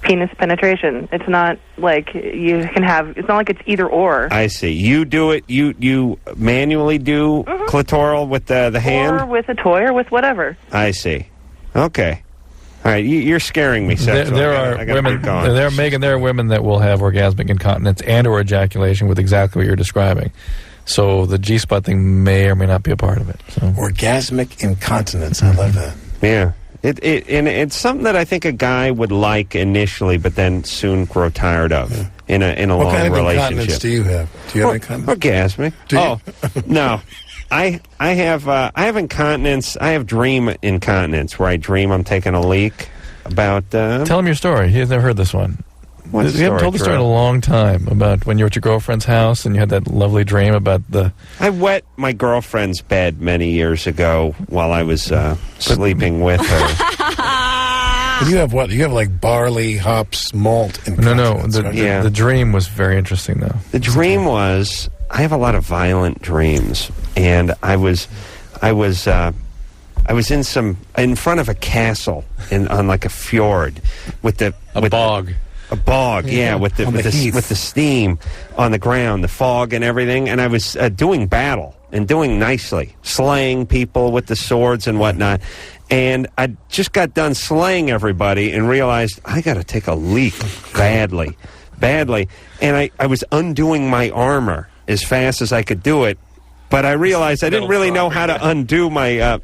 penis penetration. It's not like you can have. It's not like it's either or. I see. You do it. You manually do clitoral with the hand, or with a toy, or with whatever. I see. Okay. All right. You're scaring me, sexual. There are women. There are women that will have orgasmic incontinence and/or ejaculation with exactly what you're describing. So the G-spot thing may or may not be a part of it. So. Orgasmic incontinence. I love that. Yeah. It's something that I think a guy would like initially, but then soon grow tired of in a long relationship. What kind of incontinence do you have? Do you have incontinence? Orgasmic. No, I have incontinence. I have dream incontinence where I dream I'm taking a leak. About tell him your story. He has never heard this one. You haven't told the story in a long time about when you were at your girlfriend's house and you had that lovely dream about the... I wet my girlfriend's bed many years ago while I was sleeping with her. You have what? You have like barley, hops, malt, and No. The dream was very interesting, though. The dream was... I have a lot of violent dreams, and I was in front of a castle on like a fjord with a bog. A bog, with the steam on the ground, the fog and everything, and I was doing battle and doing nicely, slaying people with the swords and whatnot. And I just got done slaying everybody and realized I got to take a leak badly, and I was undoing my armor as fast as I could do it, but I realized I didn't really know how to undo my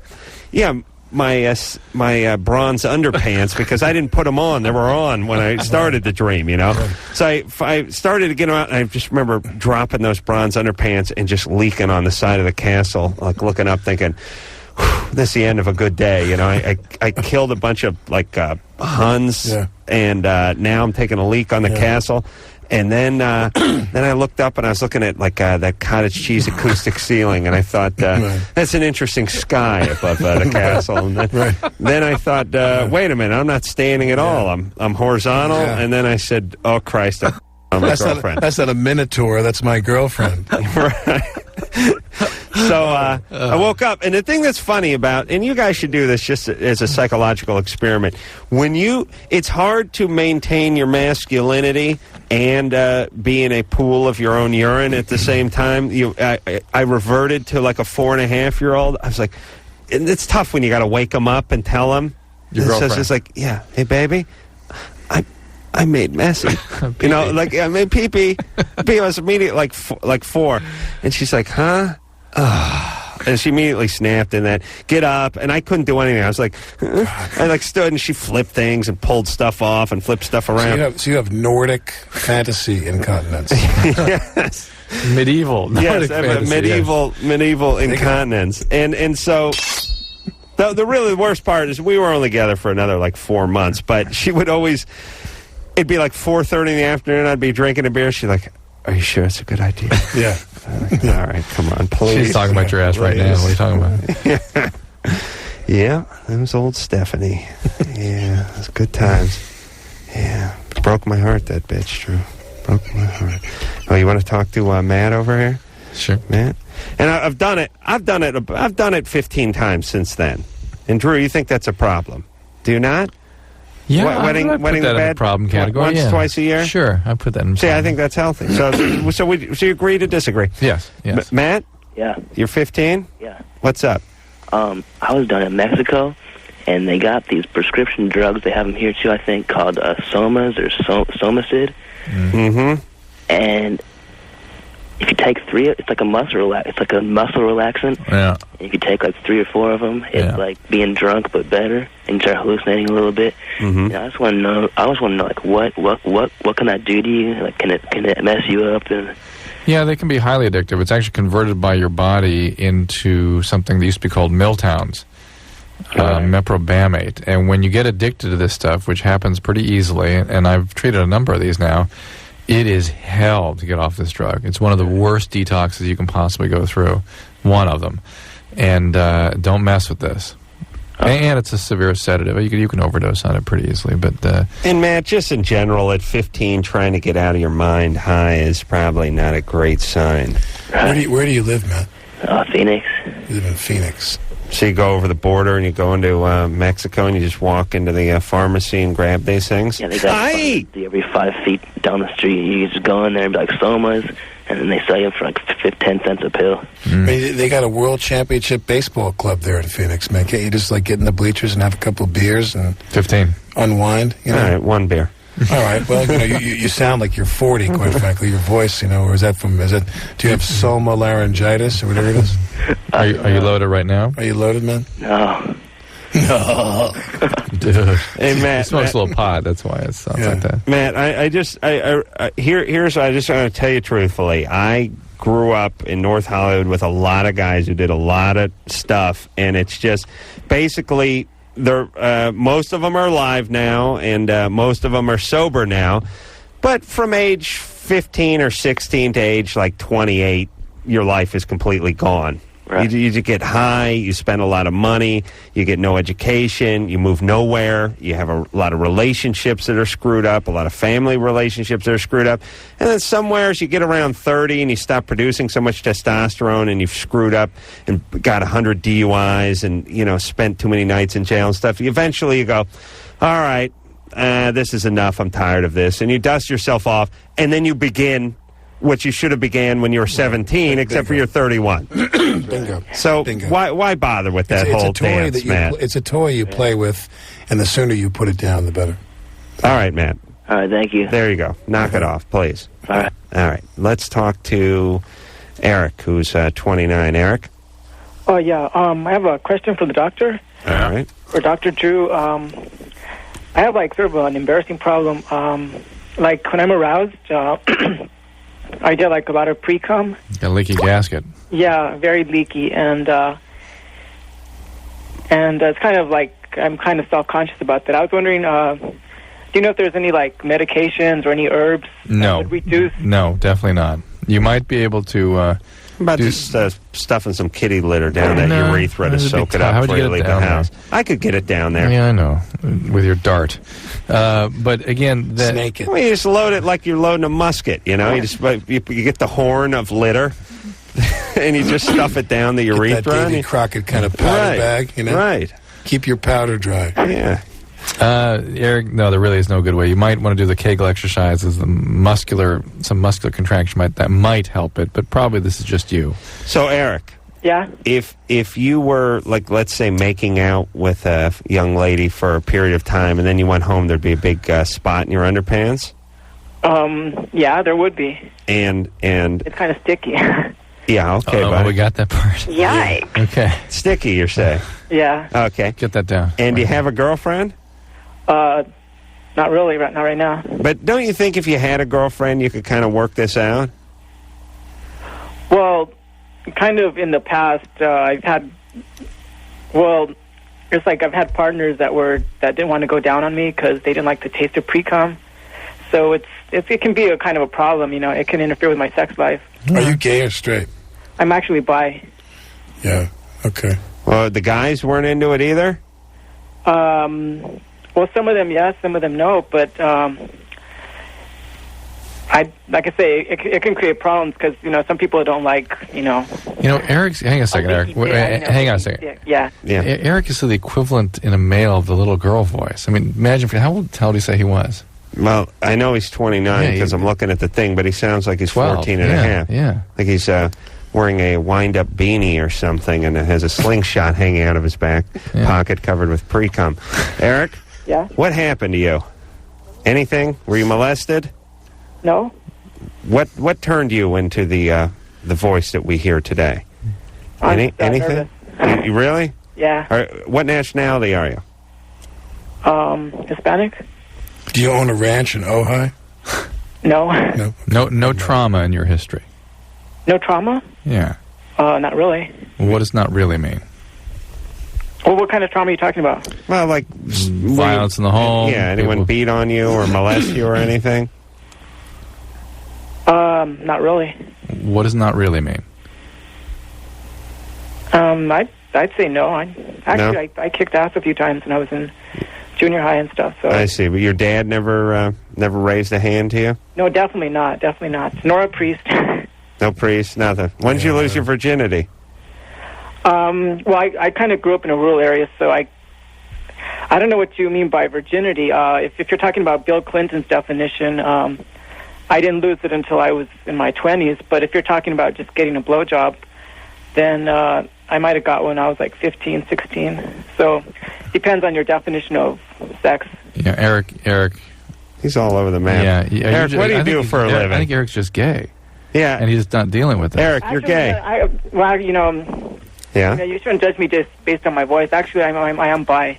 my bronze underpants because I didn't put them on. They were on when I started the dream, you know. So I started to get them out, and I just remember dropping those bronze underpants and just leaking on the side of the castle, like looking up, thinking, "This is the end of a good day." You know, I killed a bunch of Huns, and now I'm taking a leak on the castle. And then I looked up and I was looking at that cottage cheese acoustic ceiling, and I thought that's an interesting sky above the castle. And then I thought, wait a minute, I'm not standing at all. I'm horizontal. And then I said, oh Christ, I'm my girlfriend. That's not a minotaur. That's my girlfriend. Right. So I woke up, and the thing that's funny about, and you guys should do this just as a psychological experiment, it's hard to maintain your masculinity and be in a pool of your own urine at the same time. I reverted to like a 4.5-year-old. I was like, and it's tough when you got to wake them up and tell them. Your girlfriend. So it's like, yeah, hey baby, I made messy. You know, like I made pee-pee. I was immediately like 4. And she's like, huh? And she immediately snapped in that, get up. And I couldn't do anything. I was like, I stood, and she flipped things and pulled stuff off and flipped stuff around. So you have Nordic fantasy incontinence. Yes. Medieval. Yes, fantasy, medieval incontinence. And so the really worst part is we were only together for another 4 months, but she would always... It'd be 4:30 in the afternoon. I'd be drinking a beer. She's like, "Are you sure it's a good idea?" Yeah. All right, come on, please. She's talking about your ass right now. What are you talking about? Yeah, that was old Stephanie. Yeah, it was good times. Yeah, broke my heart, that bitch, Drew. Broke my heart. Oh, you want to talk to Matt over here? Sure, Matt. And I've done it. I've done it 15 times since then. And Drew, you think that's a problem? Do you not? Yeah, wedding I put that in the problem category. Once, twice a year? Sure, I put that in. See, I think that's healthy. So you agree to disagree? Yes. Matt? Yeah. You're 15? Yeah. What's up? I was down in Mexico, and they got these prescription drugs. They have them here, too, I think, called Somas or Somacid. Mm-hmm. And if you take 3, it's like a muscle relaxant. Yeah. And if you take 3 or 4 of them, it's like being drunk but better, and you start hallucinating a little bit. Mm-hmm. And I just want to know, what can I do to you? Can it mess you up? And yeah, they can be highly addictive. It's actually converted by your body into something that used to be called Miltowns, meprobamate. And when you get addicted to this stuff, which happens pretty easily, and I've treated a number of these now, it is hell to get off this drug. It's one of the worst detoxes you can possibly go through. One of them. And don't mess with this. And it's a severe sedative. You can overdose on it pretty easily. But and Matt, just in general, at 15, trying to get out of your mind high is probably not a great sign. Where do you live, Matt? Phoenix. You live in Phoenix. So you go over the border and you go into Mexico and you just walk into the pharmacy and grab these things? Yeah, they got every 5 feet down the street. You just go in there and be like Somas, and then they sell you for 10 cents a pill. I mean, they got a world championship baseball club there in Phoenix, man. Can't you just get in the bleachers and have a couple of beers and 15 unwind? You know? All right, 1 beer. All right. Well, you sound like you're 40, quite frankly. Your voice, or is that do you have soma laryngitis or whatever it is? Are you loaded right now? Are you loaded, man? No. No. Dude. Hey, Matt. He smokes a little pot, that's why it sounds like that. Matt, here's what I just want to tell you truthfully. I grew up in North Hollywood with a lot of guys who did a lot of stuff, and it's just basically... most of them are alive now, and most of them are sober now. But from age 15 or 16 to age 28, your life is completely gone. Right. You just get high, you spend a lot of money, you get no education, you move nowhere, you have a lot of relationships that are screwed up, a lot of family relationships that are screwed up. And then somewhere as you get around 30 and you stop producing so much testosterone and you've screwed up and got 100 DUIs and, spent too many nights in jail and stuff, eventually you go, all right, this is enough, I'm tired of this. And you dust yourself off, and then you begin what you should have began when you were 17, except for you're 31. Bingo. So Bingo. Why bother with that whole dance, Matt? It's a toy you play with, and the sooner you put it down, the better. All right, Matt. All right, thank you. There you go. Knock it off, please. All right. All right. Let's talk to Eric, who's 29. Eric? Oh, yeah. I have a question for the doctor. All right. For Dr. Drew, I have like sort of an embarrassing problem. Like when I'm aroused, I get like a lot of pre-cum. Got a leaky gasket. Yeah, very leaky, and it's kind of like I'm kind of self-conscious about that. I was wondering, do you know if there's any like medications or any herbs that would reduce? No, definitely not. You might be able to. About just stuffing some kitty litter down that urethra to soak it up How would before you you get it leave the down house. there? I could get it down there. Yeah, I know, with your dart. But again, snake it. Well, you just load it like you're loading a musket. You know, you get the horn of litter, and you just stuff it down the urethra. Get that Davy Crockett kind of powder bag. You know, right. Keep your powder dry. Yeah. Eric, no, there really is no good way. You might want to do the Kegel exercises, some muscular contraction that might help it, but probably this is just you. So, Eric. Yeah? If you were, like, let's say, making out with a young lady for a period of time, and then you went home, there'd be a big spot in your underpants? Yeah, there would be. And it's kind of sticky. Yeah, okay, buddy. We got that part. Yikes. Okay. Sticky, you're saying? Yeah. Okay. Get that down. And do you have a girlfriend? Not really, not right now. But don't you think if you had a girlfriend, you could kind of work this out? Well, kind of in the past, I've had, it's like I've had partners that didn't want to go down on me because they didn't like the taste of pre-cum. So it can be a kind of a problem, you know. It can interfere with my sex life. Are you gay or straight? I'm actually bi. Yeah. Okay. Well, the guys weren't into it either? Well, some of them yes, some of them no, but like I say, it can create problems because, you know, some people don't like, you know. You know, Eric's... Hang on a second, Eric. Hang on a second. Yeah. Eric is the equivalent in a male of the little girl voice. I mean, imagine, how old did he say he was? Well, I know he's 29 because I'm looking at the thing, but he sounds like he's 12, 14 and a half. Yeah. Like he's wearing a wind-up beanie or something and has a slingshot hanging out of his back pocket covered with pre-cum. Eric? Yeah? What happened to you? Anything? Were you molested? No. What turned you into the voice that we hear today? Anything? You really? Yeah. What nationality are you? Hispanic. Do you own a ranch in Ojai? No. No trauma in your history. No trauma? Yeah. Not really. What does not really mean? Well, what kind of trauma are you talking about? Well, like violence in the home. Yeah, anyone beat on you or molest you or anything? Not really. What does not really mean? I'd say no. I kicked ass a few times when I was in junior high and stuff. So I see, but your dad never raised a hand to you? No, definitely not. Nor a priest. No priest, nothing. When did you lose your virginity? Well, I kind of grew up in a rural area, so I don't know what you mean by virginity. If you're talking about Bill Clinton's definition, I didn't lose it until I was in my 20s. But if you're talking about just getting a blowjob, then I might have got one when I was like 15, 16. So depends on your definition of sex. Yeah, Eric. He's all over the map. Yeah. Eric, what do you do for a living? I think Eric's just gay. Yeah. And he's just not dealing with it. Eric, you're gay. Yeah. You shouldn't judge me just based on my voice. Actually, I am bi.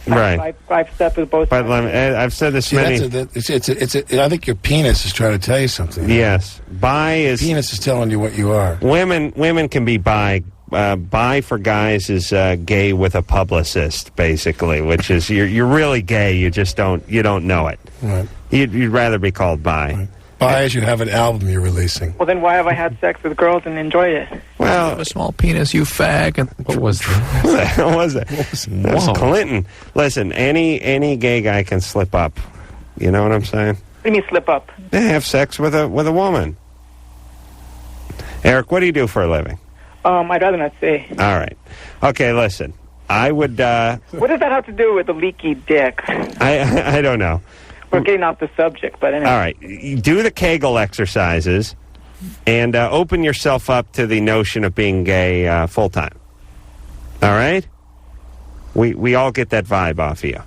Right. I've slept with both. But I've said this many. I think your penis is trying to tell you something. Yes, bi is. Penis is telling you what you are. Women can be bi. Bi for guys is gay with a publicist, basically, which is you're really gay. You just don't know it. Right. You'd rather be called bi. Right. Bi is you have an album you're releasing. Well, then why have I had sex with girls and enjoyed it? Well, a small penis, you fag. What was that? What the hell was it? That was Clinton. Listen, any gay guy can slip up. You know what I'm saying? What do you mean slip up? They have sex with a woman. Eric, what do you do for a living? I'd rather not say. All right. Okay, listen. I would... What does that have to do with a leaky dick? I don't know. We're getting off the subject, but anyway. All right. You do the Kegel exercises and open yourself up to the notion of being gay full-time. All right? We all get that vibe off of you.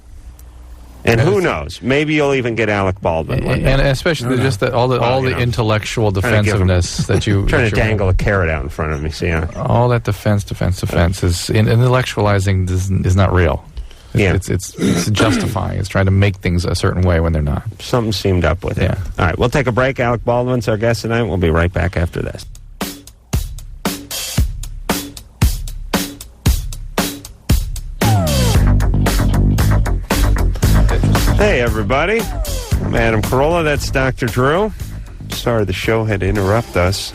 And who knows? Maybe you'll even get Alec Baldwin. And especially just all the intellectual defensiveness that you... trying to dangle a carrot out in front of me, see? All that defense is... Intellectualizing is not real. It's justifying. It's trying to make things a certain way when they're not. Something seemed up with it. Yeah. All right, we'll take a break. Alec Baldwin's our guest tonight. We'll be right back after this. Hey, everybody. I'm Adam Carolla. That's Dr. Drew. Sorry the show had to interrupt us.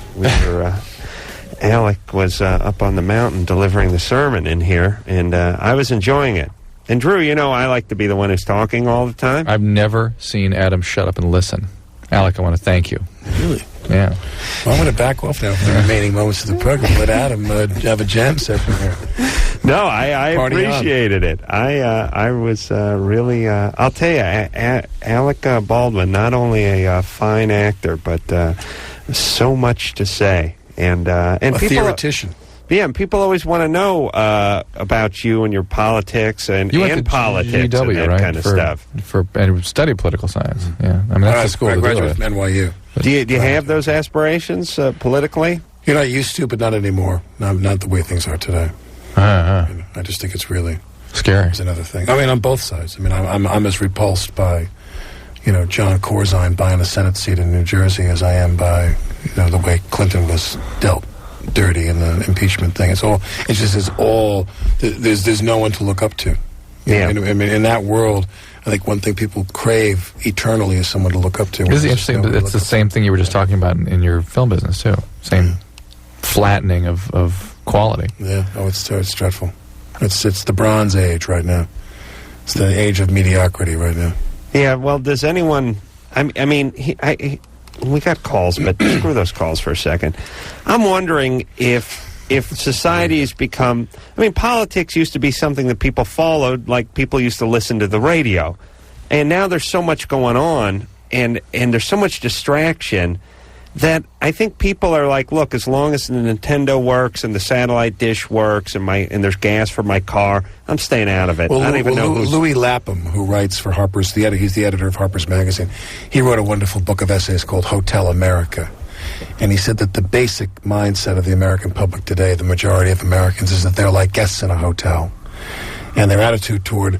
Alec was up on the mountain delivering the sermon in here, and I was enjoying it. And Drew, you know I like to be the one who's talking all the time. I've never seen Adam shut up and listen. Alec, I want to thank you. Really? Yeah. Well, I'm going to back off now for the remaining moments of the program. Let Adam have a jam set from here. No, I appreciated it. I was really... I'll tell you, Alec Baldwin, not only a fine actor, but so much to say. And a people, theoretician. Yeah, and people always want to know about you and your politics and politics GW, and that right? kind of stuff. And study political science. Yeah, I mean that's the school I to do graduated it. from NYU. Do you have those aspirations politically? You know, I used to, but not anymore. Not the way things are today. I just think it's really scary. It's another thing. I mean, on both sides. I mean, I'm as repulsed by, John Corzine buying a Senate seat in New Jersey as I am by, the way Clinton was dealt dirty in the impeachment thing. There's no one to look up to. I mean, in that world, I think one thing people crave eternally is someone to look up to. This is interesting, but it's the same thing you were just talking about in your film business too. Same flattening of quality. Yeah. Oh, it's dreadful. It's the Bronze Age right now. It's the age of mediocrity right now. Yeah. Well, does anyone? I mean, we got calls, but screw those calls for a second. I'm wondering if society has become... I mean, politics used to be something that people followed, like people used to listen to the radio. And now there's so much going on, and there's so much distraction that I think people are like, look, as long as the Nintendo works and the satellite dish works and there's gas for my car, I'm staying out of it. Well, I don't even know who's... Louis Lapham, who writes for Harper's, he's the editor of Harper's Magazine. He wrote a wonderful book of essays called Hotel America. And he said that the basic mindset of the American public today, the majority of Americans, is that they're like guests in a hotel. And their attitude toward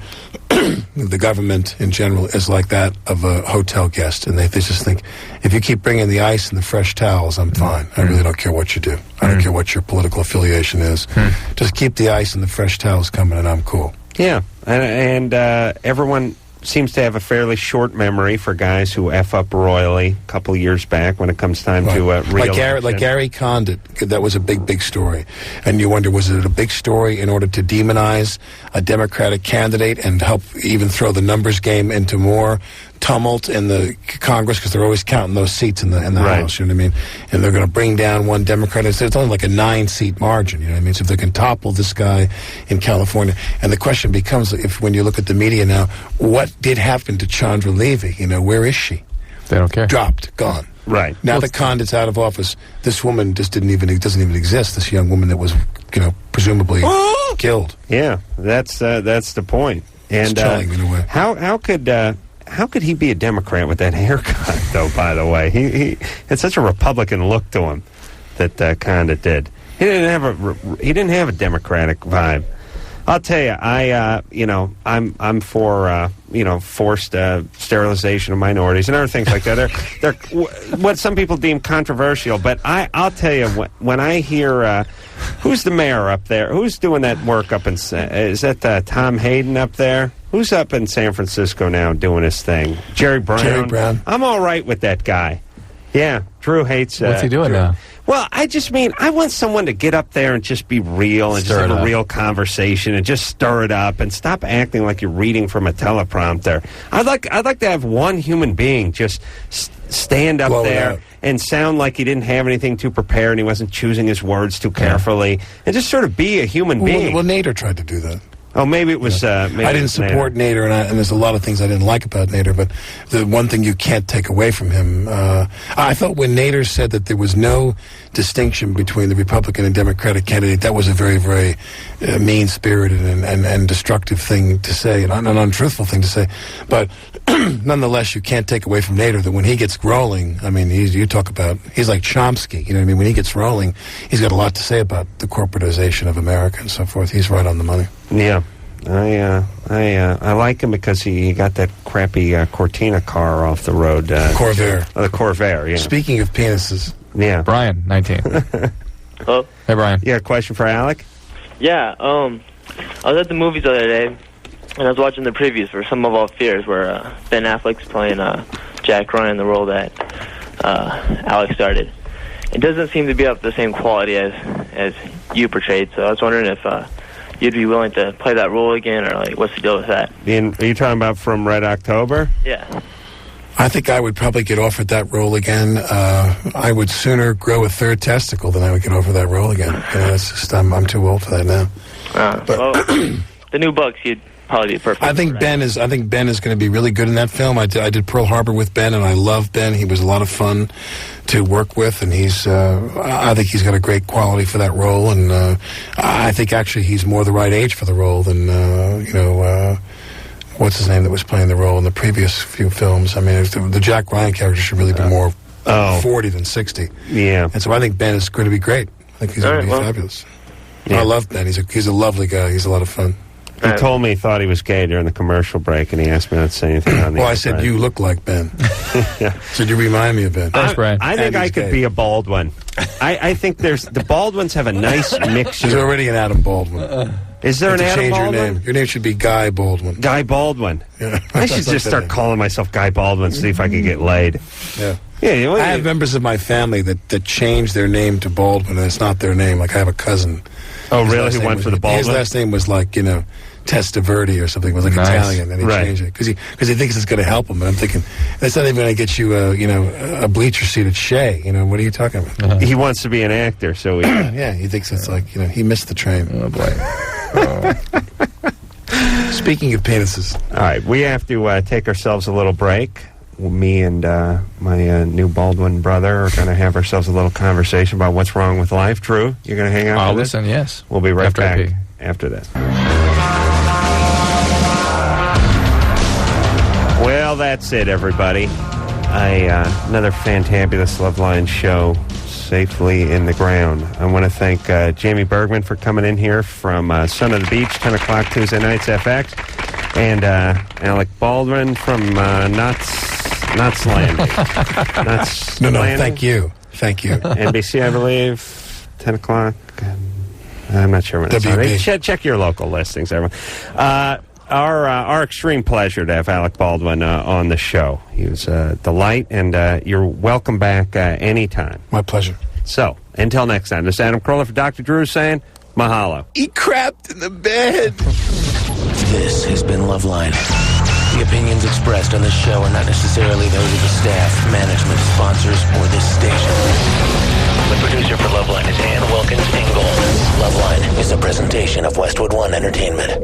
the government in general is like that of a hotel guest. And they just think, if you keep bringing the ice and the fresh towels, I'm fine. I really don't care what you do. I don't care what your political affiliation is. Just keep the ice and the fresh towels coming and I'm cool. Yeah, and everyone seems to have a fairly short memory for guys who F up royally a couple of years back when it comes time to re-election. Like Gary Condit, that was a big story. And you wonder, was it a big story in order to demonize a Democratic candidate and help even throw the numbers game into more tumult in the Congress, because they're always counting those seats in the House, you know what I mean? And they're going to bring down one Democrat. It's only like a 9-seat margin, you know what I mean? So if they can topple this guy in California. And the question becomes, when you look at the media now, what did happen to Chandra Levy? Where is she? They don't care. Dropped, gone. Right. Now that Condit's out of office, this woman just doesn't even exist, this young woman that was, presumably killed. Yeah, that's the point. And it's telling in a way. How could he be a Democrat with that haircut, though, by the way? He had such a Republican look to him that Condit did. He didn't have a Democratic vibe. I'll tell you, I'm for forced sterilization of minorities and other things like that. They're what some people deem controversial, but I'll tell you, when I hear who's the mayor up there, who's doing that work up in, is that Tom Hayden up there? Who's up in San Francisco now doing his thing? Jerry Brown. Jerry Brown. I'm all right with that guy. Yeah, Drew hates. What's he doing now? Well, I just mean I want someone to get up there and just be real and just have a real conversation and just stir it up and stop acting like you're reading from a teleprompter. I'd like to have one human being just stand up there and sound like he didn't have anything to prepare and he wasn't choosing his words too carefully and just sort of be a human being. Well, Nader tried to do that. Oh, maybe it was. Maybe I didn't support Nader, and there's a lot of things I didn't like about Nader. But the one thing you can't take away from him, I thought when Nader said that there was no distinction between the Republican and Democratic candidate, that was a very, very mean-spirited and destructive thing to say, and an untruthful thing to say. But nonetheless, you can't take away from Nader that when he gets rolling, I mean, he's like Chomsky. You know what I mean? When he gets rolling, he's got a lot to say about the corporatization of America and so forth. He's right on the money. Yeah. I like him because he got that crappy Cortina car off the road. Corvair. The Corvair, yeah. Speaking of penises. Yeah. Brian, 19. Hello? Hey, Brian. You got a question for Alec? Yeah, I was at the movies the other day, and I was watching the previews for Some of All Fears, where Ben Affleck's playing Jack Ryan, the role that Alec started. It doesn't seem to be up to the same quality as you portrayed, so I was wondering if you'd be willing to play that role again, or like, what's the deal with that? Are you talking about From Red October? Yeah. I think I would probably get offered that role again. I would sooner grow a third testicle than I would get offered that role again. You know, it's just I'm too old for that now. Well, the new Bucks, you'd probably be perfect. I think Ben is going to be really good in that film. I did Pearl Harbor with Ben, and I love Ben. He was a lot of fun to work with, and I think he's got a great quality for that role, and I think actually he's more the right age for the role than what's his name that was playing the role in the previous few films. I mean, the Jack Ryan character should really be more 40 than 60. Yeah. And so I think Ben is going to be great. I think he's going to be fabulous. Yeah. I love Ben. He's a lovely guy. He's a lot of fun. He told me he thought he was gay during the commercial break, and he asked me not to say anything on the Well, I said, you look like Ben. Yeah. So you remind me of Ben. Thanks, Brian. I think I could be a Baldwin. I think the Baldwins have a nice mixture. There's already an Adam Baldwin. Is there an Adam change Baldwin? Your name. Your name should be Guy Baldwin. Guy Baldwin. Yeah. I should just start calling myself Guy Baldwin, see if I can get laid. Yeah. Yeah, I have members of my family that change their name to Baldwin, and it's not their name. Like, I have a cousin. Oh, really? Who went for the Baldwin? His last name was like, Testaverde or something. It was like Italian, and he changed it because he thinks it's going to help him. And I'm thinking, that's not even going to get you a bleacher seat at Shea. What are you talking about? He wants to be an actor, so yeah, he thinks it's like he missed the train. Oh boy. Speaking of penises, all right, we have to take ourselves a little break. Me and my new Baldwin brother are going to have ourselves a little conversation about what's wrong with life. Drew, you're going to hang out? I'll with listen. Us? Yes. We'll be right After I back pee. after this. Well, that's it, everybody. Another fantabulous Loveline show safely in the ground. I want to thank Jaime Bergman for coming in here from Son of the Beach, 10 o'clock Tuesday nights FX, and Alec Baldwin from Knots Landing. Thank you. NBC, I believe, 10 o'clock. I'm not sure when it's on. Check your local listings, everyone. Our extreme pleasure to have Alec Baldwin on the show. He was a delight, and you're welcome back anytime. My pleasure. So, until next time, this is Adam Carolla for Dr. Drew saying, mahalo. He crapped in the bed. This has been Loveline. The opinions expressed on this show are not necessarily those of the staff, management, sponsors, or this station. The producer for Loveline is Ann Wilkins Ingalls. Loveline is a presentation of Westwood One Entertainment.